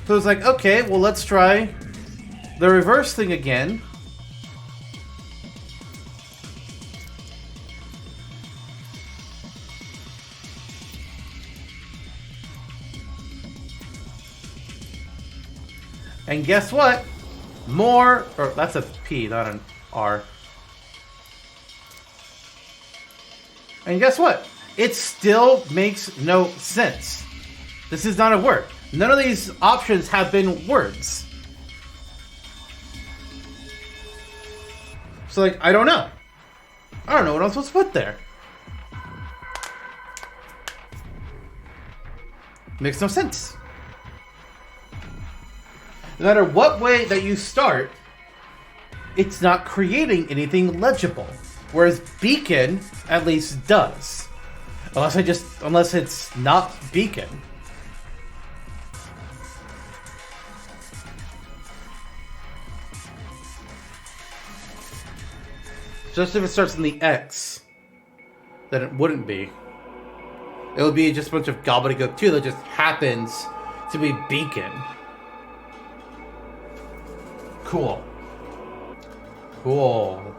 So it's like, okay, well let's try the reverse thing again. And guess what? More, or that's a P, not an R. And guess what? It still makes no sense. This is not a word. None of these options have been words. So, like, I don't know. I don't know what I'm supposed to put there. Makes no sense. No matter what way that you start, it's not creating anything legible. Whereas beacon, at least, does. Unless it's not beacon. Just if it starts in the X, then it wouldn't be. It would be just a bunch of gobbledygook too that just happens to be beacon. Cool. Cool.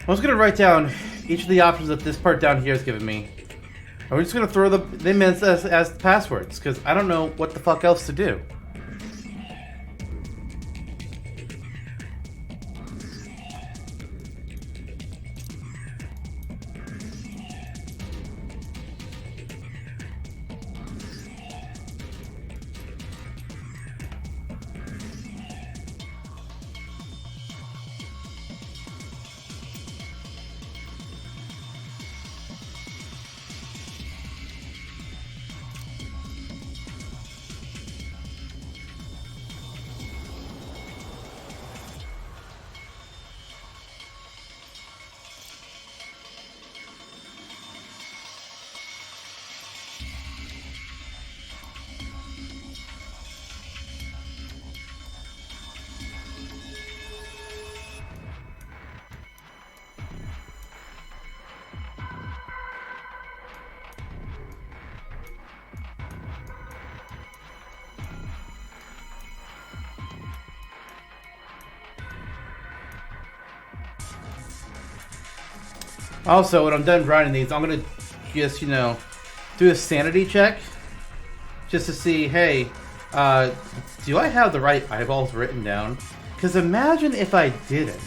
I was gonna write down each of the options that this part down here has given me. Are we just gonna throw them as passwords? Because I don't know what the fuck else to do. Also, when I'm done grinding these, I'm gonna just, you know, do a sanity check. Just to see, hey, do I have the right eyeballs written down? Because imagine if I didn't.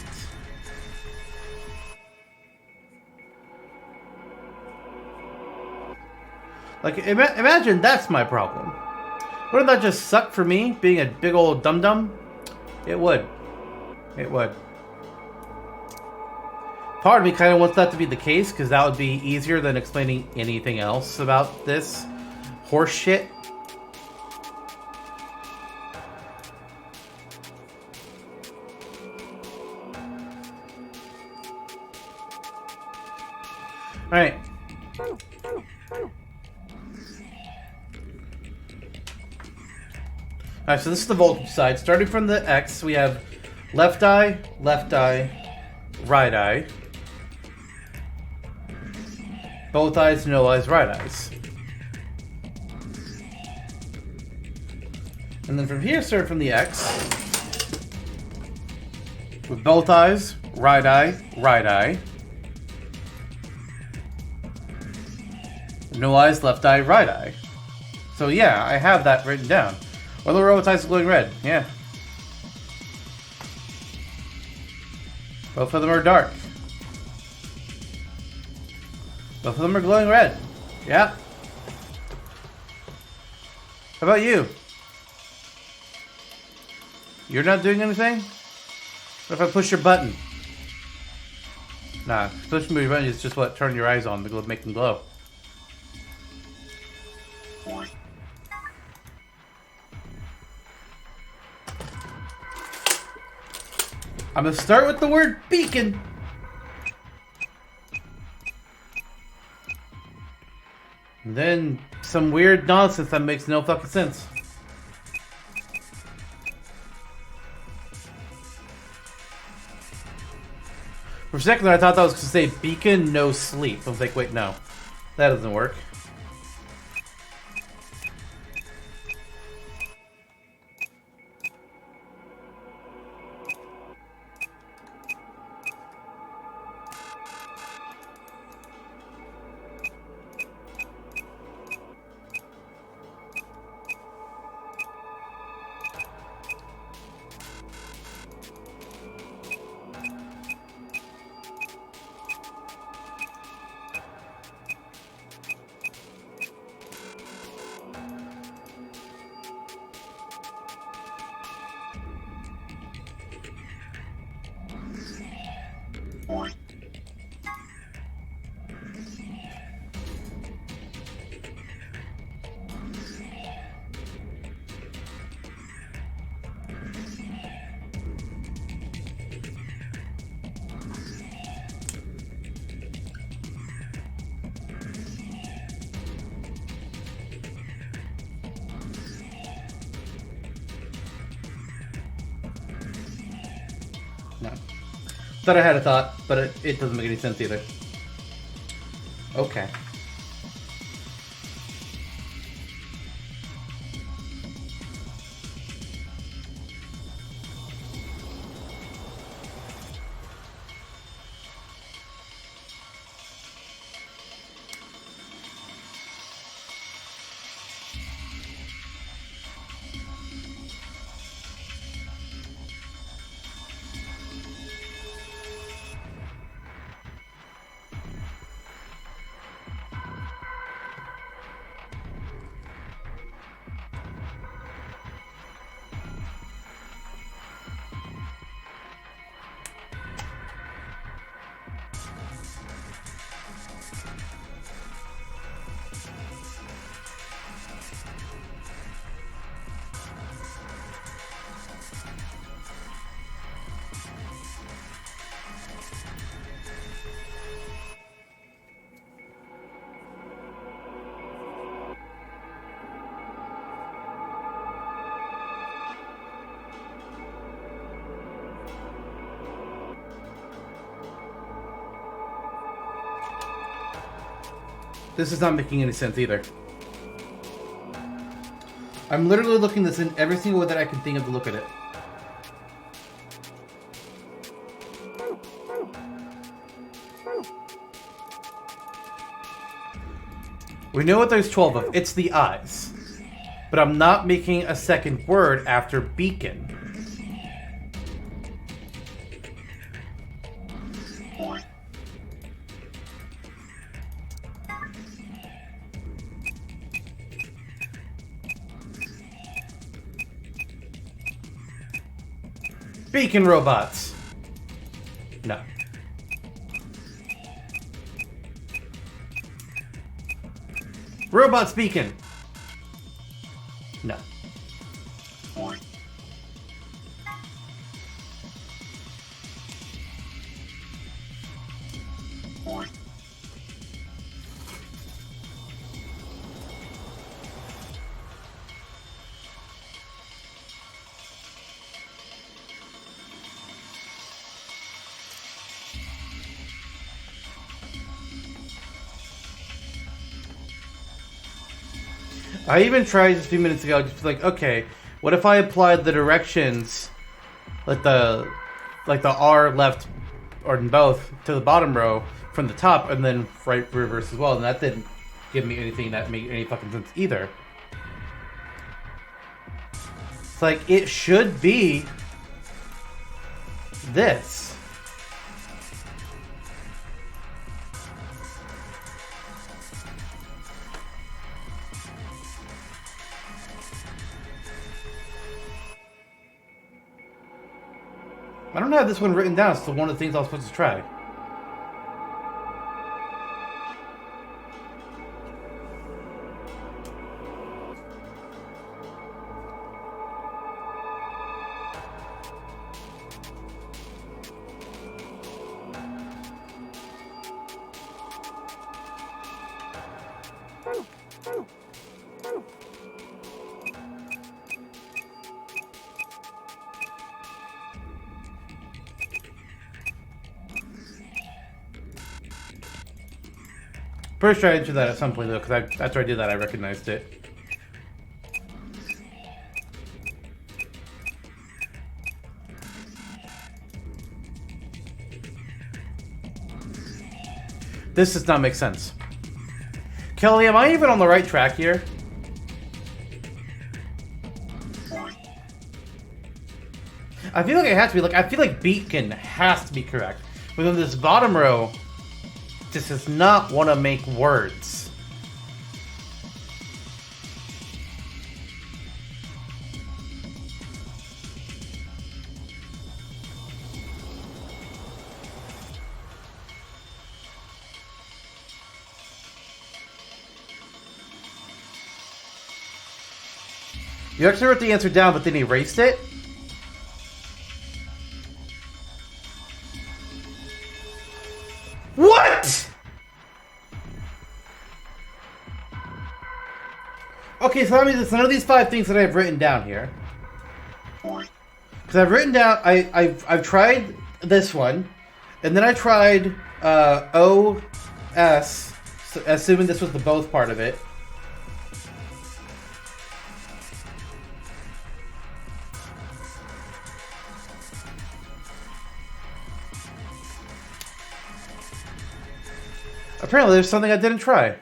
Like, imagine that's my problem. Wouldn't that just suck for me, being a big old dum-dum? It would. It would. Part of me kind of wants that to be the case, because that would be easier than explaining anything else about this horse shit. Alright. Alright, so this is the voltage side. Starting from the X, we have left eye, right eye. Both eyes, no eyes, right eyes. And then from here, start from the X. With both eyes, right eye. No eyes, left eye, right eye. So yeah, I have that written down. One of the robot's eyes is glowing red. Yeah. Both of them are dark. Both of them are glowing red. Yeah. How about you? You're not doing anything? What if I push your button? Nah, pushing your button is just what turn your eyes on to make them glow. I'm gonna start with the word beacon. And then some weird nonsense that makes no fucking sense. For a second I thought that was to say beacon, no sleep. I was like, wait, no. That doesn't work. No. Thought I had a thought, but it doesn't make any sense either. Okay. This is not making any sense either. I'm literally looking this in every single way that I can think of to look at it. We know what there's 12 of. It's the eyes. But I'm not making a second word after beacon. Beacon robots. No. Robots beacon. No. I even tried just a few minutes ago, just like, okay, what if I applied the directions, like the R left, or in both, to the bottom row from the top, and then right reverse as well, and that didn't give me anything that made any fucking sense either. It's like, it should be this. I don't have this one written down, so one of the things I was supposed to try. Pretty sure I answered that at some point though, because after I did that, I recognized it. This does not make sense. Kelly, am I even on the right track here? I feel like it has to be. Like, I feel like beacon has to be correct. But then this bottom row just does not want to make words. You actually wrote the answer down, but then erased it? What?! Okay, so that means it's none of these 5 things that I've written down here. Because I've written down, I've tried this one, and then I tried OS, assuming this was the both part of it. Apparently there's something I didn't try,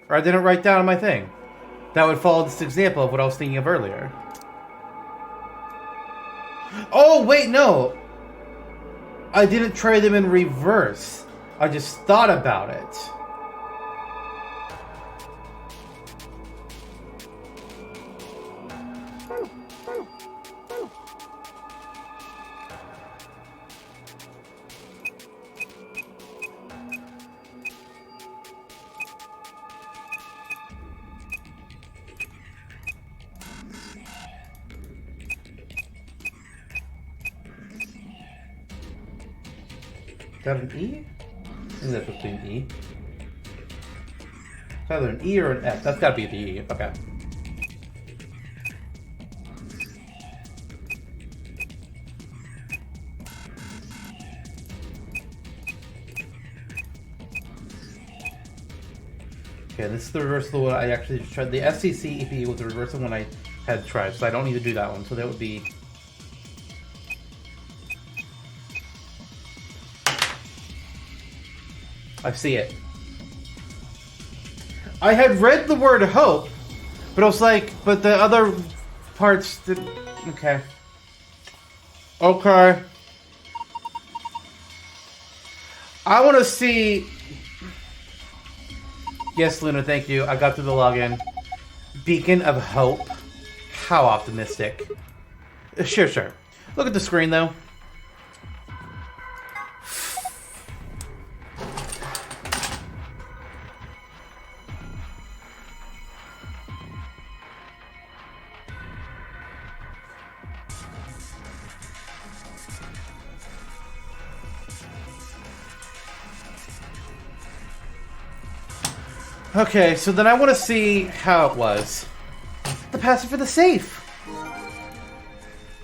or I didn't write down on my thing. That would follow this example of what I was thinking of earlier. Oh, wait, no! I didn't try them in reverse. I just thought about it. Is that an E? Is that supposed to be an E? It's either an E or an F. That's gotta be the E. Okay. Okay, this is the reverse of the one I actually just tried. The FCC EP was the reverse of one I had tried, so I don't need to do that one. So that would be... I see it. I had read the word hope, but I was like, but the other parts did... Okay. Okay. I want to see... Yes, Luna, thank you. I got through the login. Beacon of Hope. How optimistic. Sure, sure. Look at the screen, though. Okay, so then I want to see how it was. The password for the safe.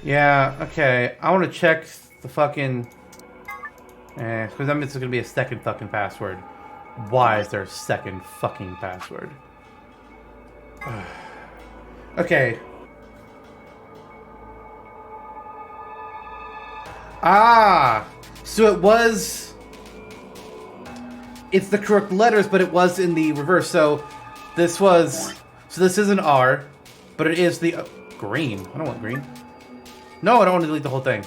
Yeah, okay. I want to check the fucking... because that means it's going to be a second fucking password. Why is there a second fucking password? Okay. Ah! So it was... It's the correct letters, but it was in the reverse. So this was... So this is an R, but it is the... green. I don't want green. No, I don't want to delete the whole thing.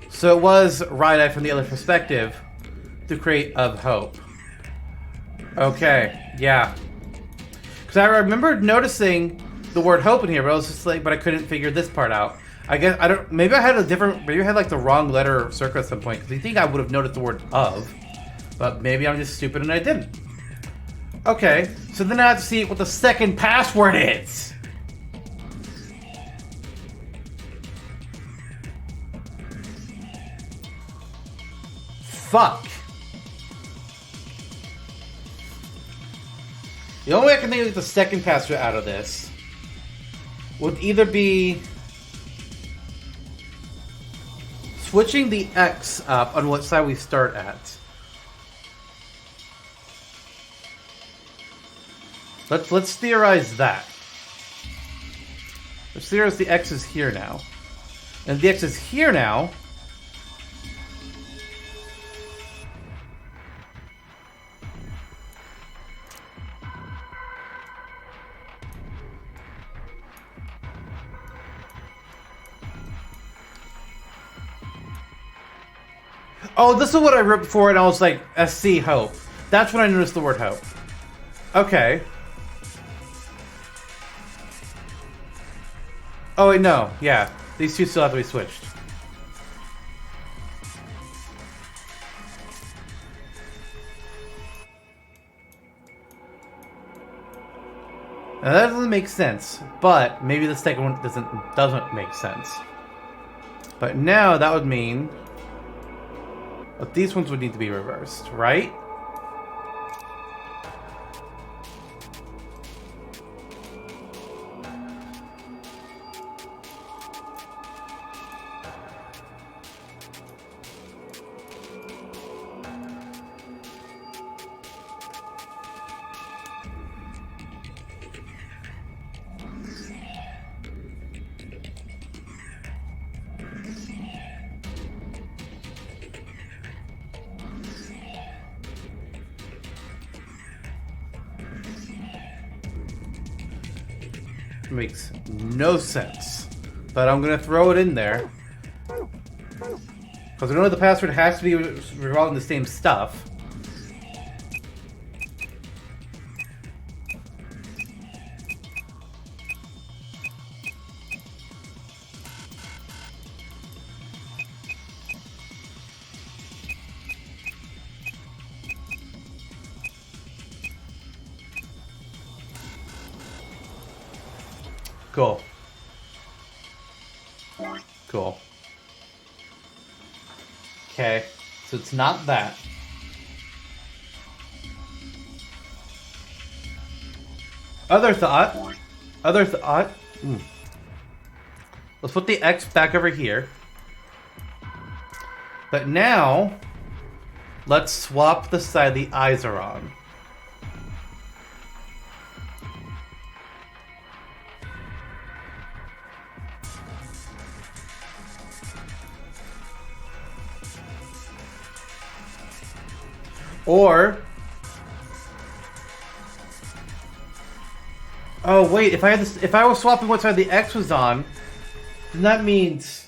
So it was right-eyed from the other perspective to create of hope. Okay, yeah. Because I remember noticing the word hope in here, but I was just like, but I couldn't figure this part out. I guess I don't. Maybe I had a different. Maybe I had like the wrong letter circle at some point. Because you think I would have noticed the word of, but maybe I'm just stupid and I didn't. Okay, so then I have to see what the second password is. Fuck. The only way I can think of the second password out of this would either be switching the X up on what side we start at. Let's theorize that. Let's theorize the X is here now. And if the X is here now, oh, this is what I wrote before, and I was like, SC hope. That's when I noticed the word hope. Okay. Oh, wait, no. Yeah. These two still have to be switched. Now, that doesn't make sense, but maybe the second one doesn't make sense. But now that would mean... But these ones would need to be reversed, right? Makes no sense, but I'm gonna throw it in there because I know the password has to be revolving the same stuff. Cool. Cool. Okay, so it's not that. Other thought. Let's put the X back over here. But now, Let's swap the side the eyes are on. Or... Oh wait, if I was swapping what side the X was on, then that means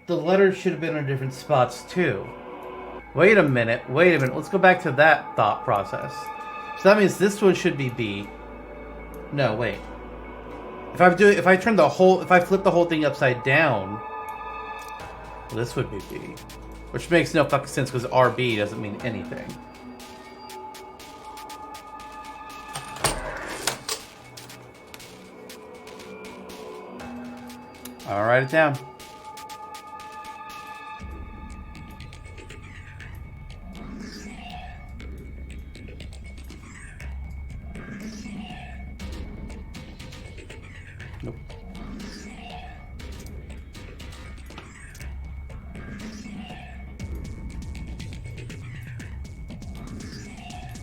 the letters should have been in different spots too. Wait a minute, let's go back to that thought process. So that means this one should be B. No, wait. If I flip the whole thing upside down, this would be B. Which makes no fucking sense because RB doesn't mean anything. I'll write it down. Nope.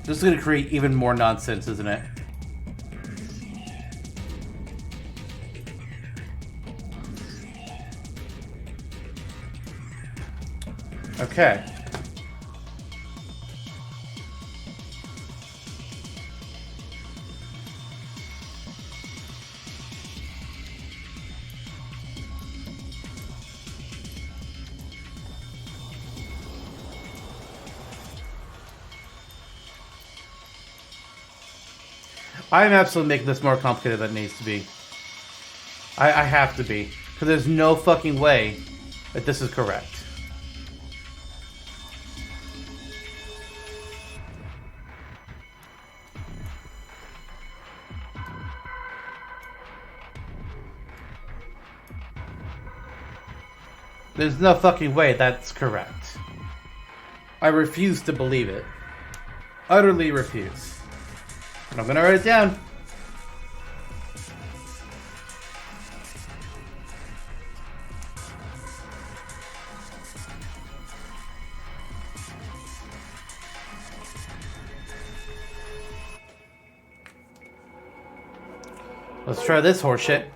This is going to create even more nonsense, isn't it? Okay. I'm absolutely making this more complicated than it needs to be. I have to be. Because there's no fucking way that this is correct. There's no fucking way that's correct. I refuse to believe it. Utterly refuse. And I'm gonna write it down. Let's try this horseshit.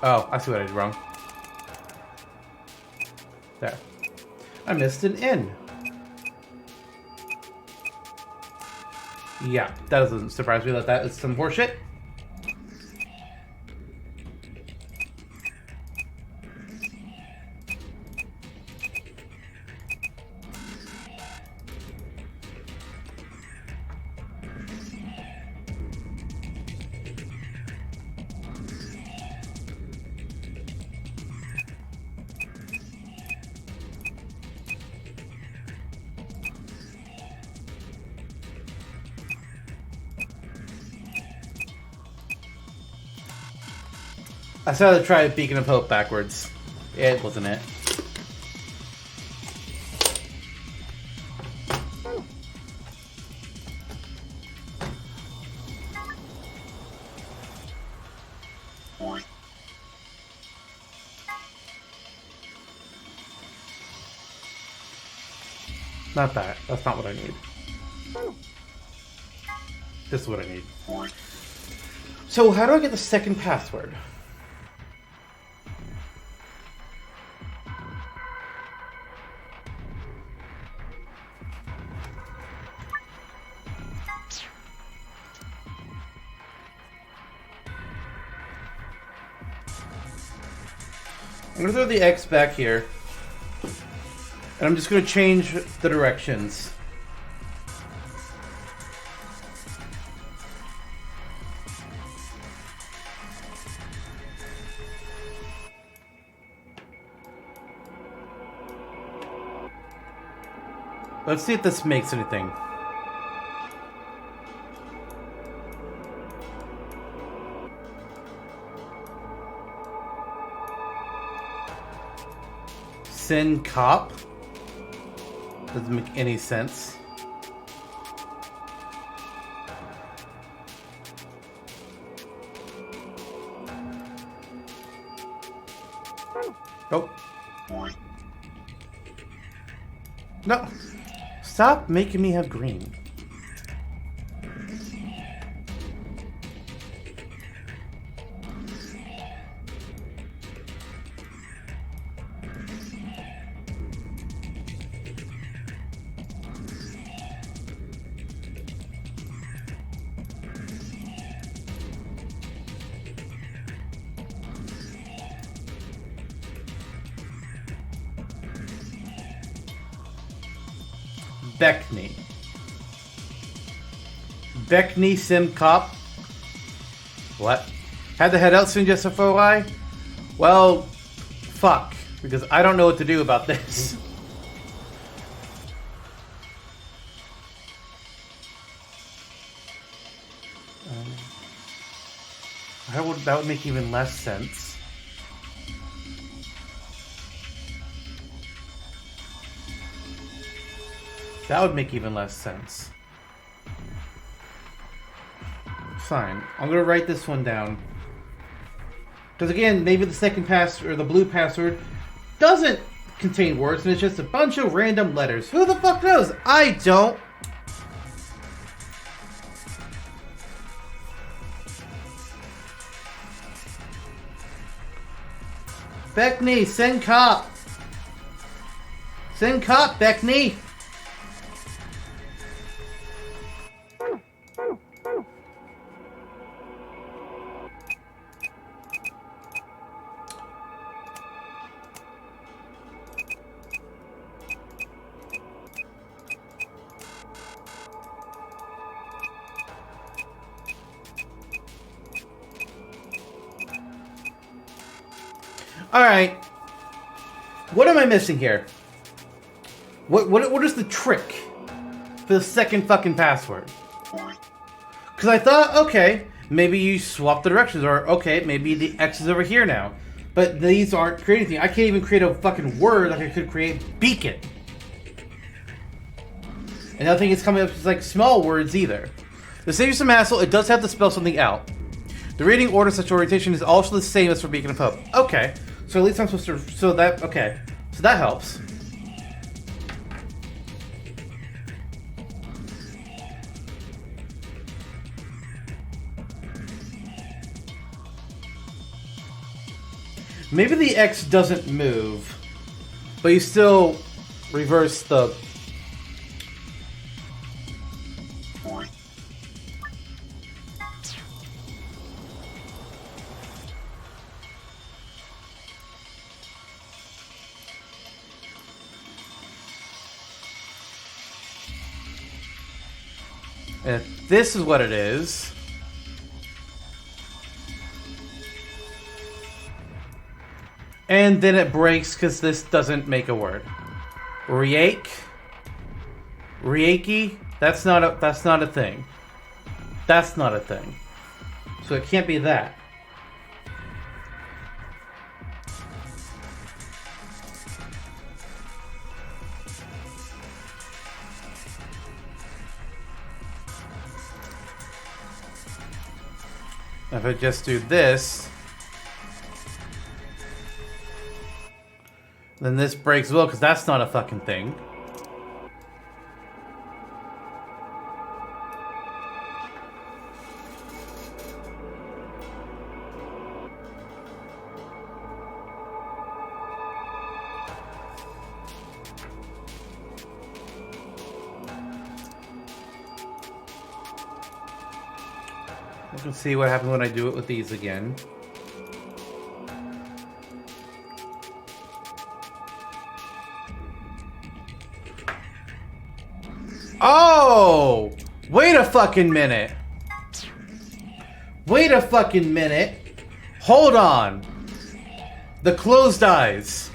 Oh, I see what I did wrong. There. I missed an N. Yeah, that doesn't surprise me that is some horseshit. I started to try Beacon of Hope backwards. It wasn't it. Not that. That's not what I need. This is what I need. So how do I get the second password? I'm going to throw the X back here. And I'm just going to change the directions. Let's see if this makes anything. Sin Cop? Doesn't make any sense. Oh. No. Stop making me have green. Beckney. Beckney Sim Cop. What? Had to head out soon just for why? Well, fuck. Because I don't know what to do about this. That would make even less sense. That would make even less sense. Fine. I'm gonna write this one down. Because again, maybe the second password, or the blue password, doesn't contain words and it's just a bunch of random letters. Who the fuck knows? I don't. Beckney, send cop. Send cop, Beckney. Alright. What am I missing here? What is the trick for the second fucking password? Because I thought, okay, maybe you swap the directions, or okay, maybe the X is over here now. But these aren't creating anything. I can't even create a fucking word like I could create beacon. And nothing is coming up with like small words either. To save you some hassle, it does have to spell something out. The reading order of such orientation is also the same as for Beacon of Hope. Okay. So at least I'm supposed to... So that... Okay. So that helps. Maybe the X doesn't move, but you still reverse the... If this is what it is... And then it breaks because this doesn't make a word. Reake? Reiki? That's not a thing. That's not a thing. So it can't be that. If I just do this, then this breaks well, because that's not a fucking thing. We can see what happens when I do it with these again. Oh! Wait a fucking minute. Wait a fucking minute. Hold on. The closed eyes.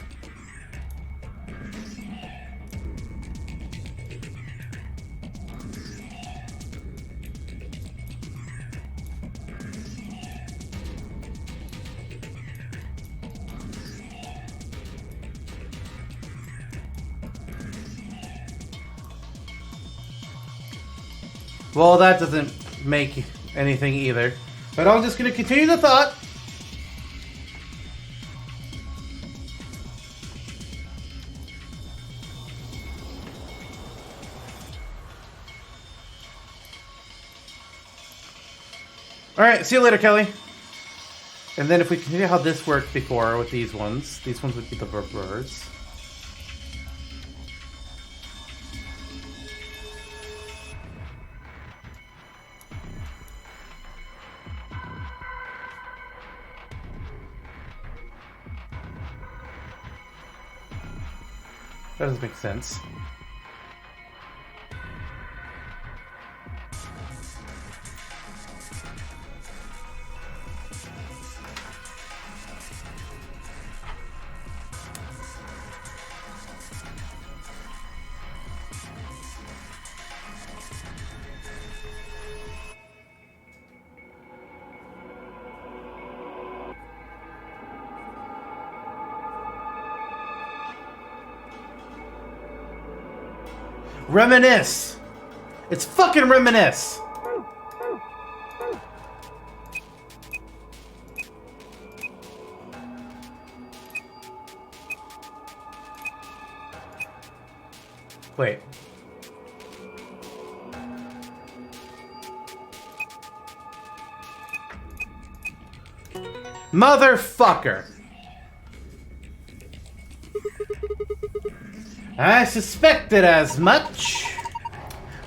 Well, that doesn't make anything either. But I'm just going to continue the thought. Alright, see you later, Kelly. And then if we continue how this worked before with these ones would be the reverse. That doesn't make sense. Reminisce! It's fucking reminisce! Wait. Motherfucker! I suspected as much.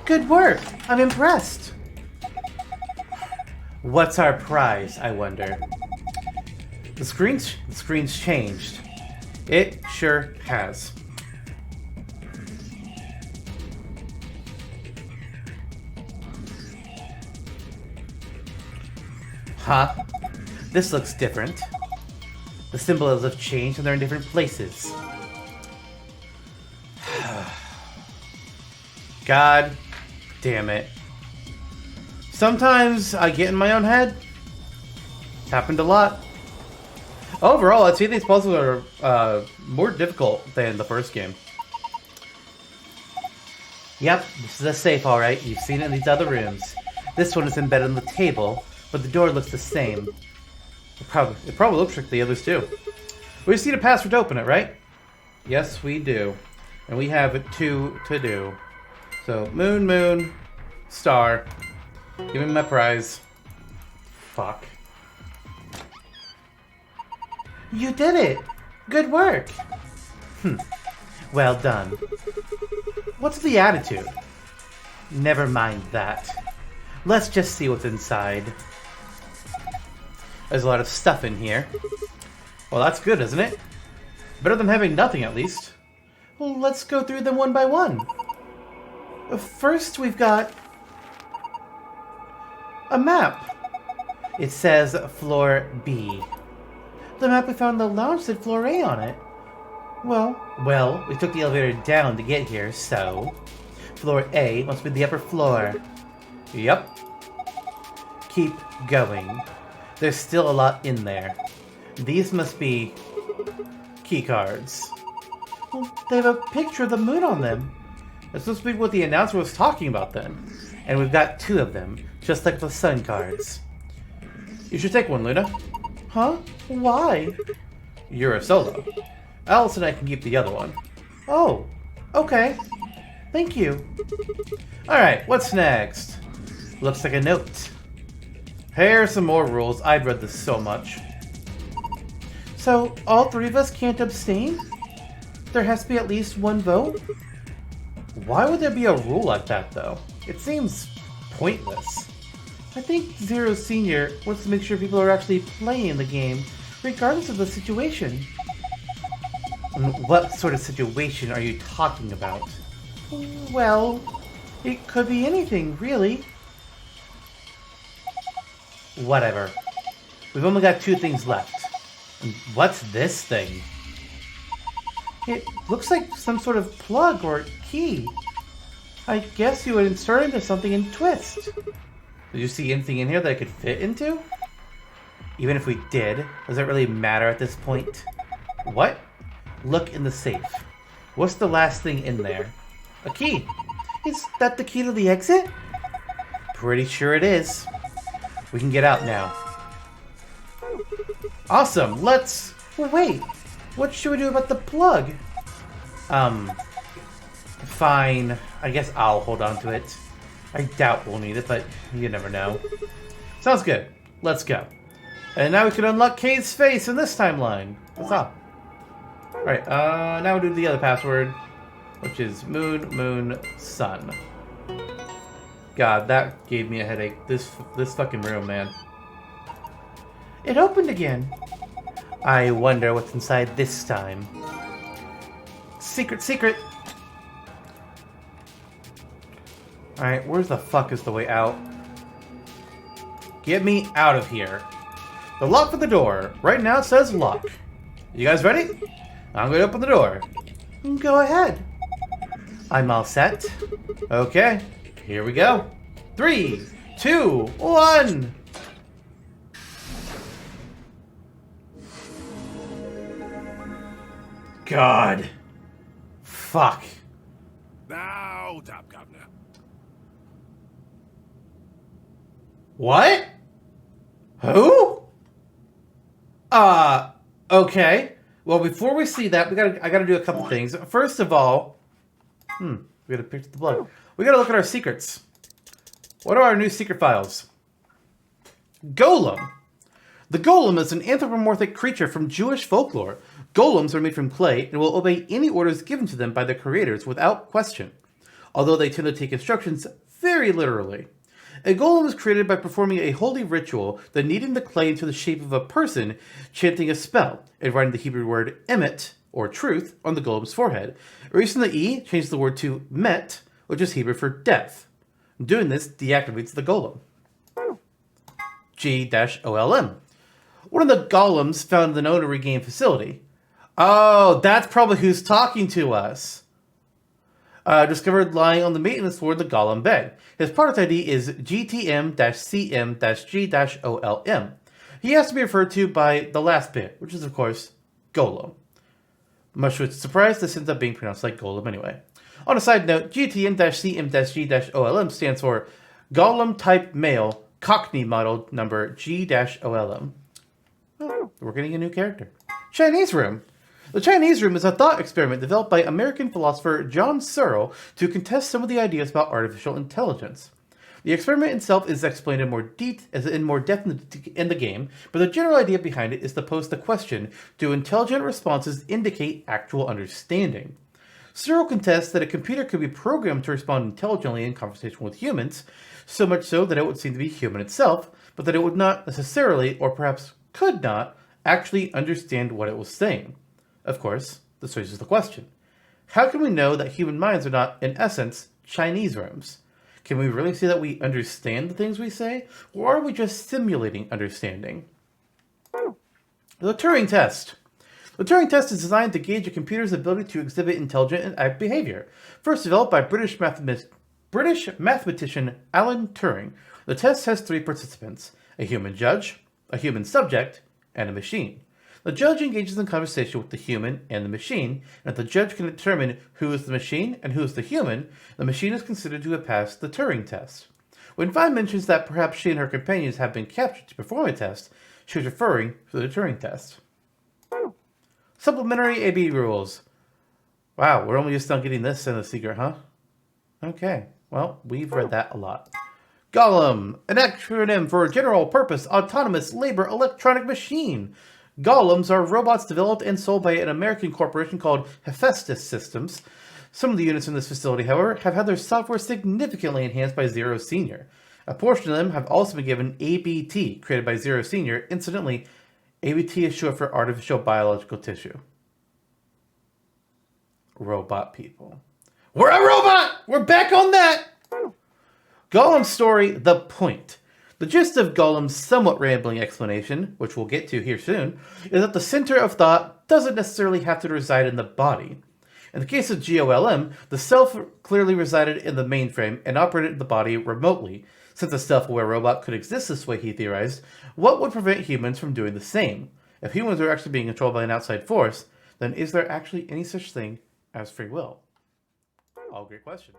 Good work. I'm impressed. What's our prize, I wonder? The screen's changed. It sure has. Huh? This looks different. The symbols have changed and they're in different places. God damn it. Sometimes I get in my own head. It's happened a lot. Overall, I'd say these puzzles are more difficult than the first game. Yep, this is a safe, alright. You've seen it in these other rooms. This one is embedded in the table, but the door looks the same. It probably looks like the others too. We just need a password to open it, right? Yes, we do. And we have 2 to do. So, moon, star. Give me my prize. Fuck. You did it! Good work! Well done. What's the attitude? Never mind that. Let's just see what's inside. There's a lot of stuff in here. Well, that's good, isn't it? Better than having nothing, at least. Well, let's go through them one by one. First, we've got a map. It says floor B. The map we found in the lounge said floor A on it. Well, we took the elevator down to get here, so floor A must be the upper floor. Yup. Keep going. There's still a lot in there. These must be key cards. Well, they have a picture of the moon on them. That's supposed to be what the announcer was talking about then. And we've got 2 of them, just like the sun cards. You should take one, Luna. Huh? Why? You're a solo. Alice and I can keep the other one. Oh, okay. Thank you. Alright, what's next? Looks like a note. Here are some more rules. I've read this so much. So, all 3 of us can't abstain? There has to be at least 1 vote? Why would there be a rule like that, though? It seems pointless. I think Zero Senior wants to make sure people are actually playing the game, regardless of the situation. And what sort of situation are you talking about? Well, it could be anything, really. Whatever. We've only got 2 things left. And what's this thing? It looks like some sort of plug or key. I guess you would insert into something and twist. Did you see anything in here that I could fit into? Even if we did, does it really matter at this point? What? Look in the safe. What's the last thing in there? A key. Is that the key to the exit? Pretty sure it is. We can get out now. Awesome, let's... Well, wait. What should we do about the plug? Fine. I guess I'll hold on to it. I doubt we'll need it, but you never know. Sounds good. Let's go. And now we can unlock Kay's face in this timeline. What's up? Alright, now we'll do the other password, which is moon, sun. God, that gave me a headache. This fucking room, man. It opened again. I wonder what's inside this time. Secret, secret! Alright, where's the fuck is the way out? Get me out of here. The lock for the door. Right now it says lock. You guys ready? I'm going to open the door. Go ahead. I'm all set. Okay, here we go. 3, 2, 1. God. Fuck. Now, Top Governor. What? Who? Okay. Well, before we see that, I gotta do a couple things. First of all, we gotta pick the blood. We gotta look at our secrets. What are our new secret files? Golem. The golem is an anthropomorphic creature from Jewish folklore. Golems are made from clay and will obey any orders given to them by their creators without question, although they tend to take instructions very literally. A golem is created by performing a holy ritual, then kneading the clay into the shape of a person, chanting a spell, and writing the Hebrew word emet, or truth, on the golem's forehead. Erasing the E changes the word to met, which is Hebrew for death. Doing this deactivates the golem. G-OLM. One of the golems found in the Nonary Game facility. Oh, that's probably who's talking to us. Discovered lying on the maintenance floor of the golem bed. His product ID is GTM-CM-G-OLM. He has to be referred to by the last bit, which is, of course, golem. Much to its surprise, this ends up being pronounced like golem anyway. On a side note, GTM-CM-G-OLM stands for Golem Type Male Cockney Model Number G-OLM. Oh, we're getting a new character. Chinese Room. The Chinese Room is a thought experiment developed by American philosopher John Searle to contest some of the ideas about artificial intelligence. The experiment itself is explained in more depth in the game, but the general idea behind it is to pose the question, do intelligent responses indicate actual understanding? Searle contests that a computer could be programmed to respond intelligently in conversation with humans, so much so that it would seem to be human itself, but that it would not necessarily, or perhaps could not, actually understand what it was saying. Of course, this raises the question. How can we know that human minds are not, in essence, Chinese rooms? Can we really say that we understand the things we say, or are we just simulating understanding? The Turing Test. The Turing Test is designed to gauge a computer's ability to exhibit intelligent and active behavior. First developed by British mathematician Alan Turing, the test has 3 participants, a human judge, a human subject, and a machine. The judge engages in conversation with the human and the machine, and if the judge can determine who is the machine and who is the human is considered to have passed the Turing test. When Vine mentions that perhaps she and her companions have been captured to perform a test, she was referring to the Turing test. Supplementary AB rules. Wow, we're only just now getting this in the secret, huh? Okay, well, we've read that a lot. Golem, an acronym for General Purpose Autonomous Labor Electronic Machine. Golems are robots developed and sold by an American corporation called Hephaestus Systems. Some of the units in this facility, however, have had their software significantly enhanced by Zero Senior. A portion of them have also been given ABT, created by Zero Senior. Incidentally, ABT is short for Artificial Biological Tissue. Robot people. We're a robot! We're back on that! Golem's story, The Point. The gist of Golem's somewhat rambling explanation, which we'll get to here soon, is that the center of thought doesn't necessarily have to reside in the body. In the case of GOLM, the self clearly resided in the mainframe and operated the body remotely. Since a self-aware robot could exist this way, he theorized, what would prevent humans from doing the same? If humans are actually being controlled by an outside force, then is there actually any such thing as free will? All great questions.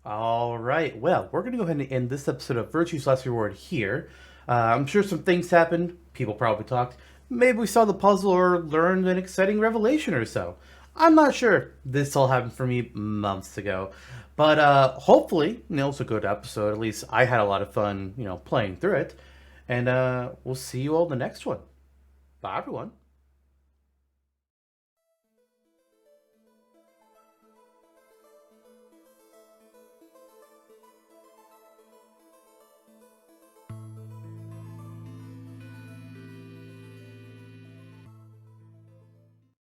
All right. Well, we're going to go ahead and end this episode of Virtue's Last Reward here. I'm sure some things happened. People probably talked. Maybe we saw the puzzle or learned an exciting revelation or so. I'm not sure. This all happened for me months ago. But hopefully, it was a good episode. At least I had a lot of fun, playing through it. And we'll see you all in the next one. Bye, everyone.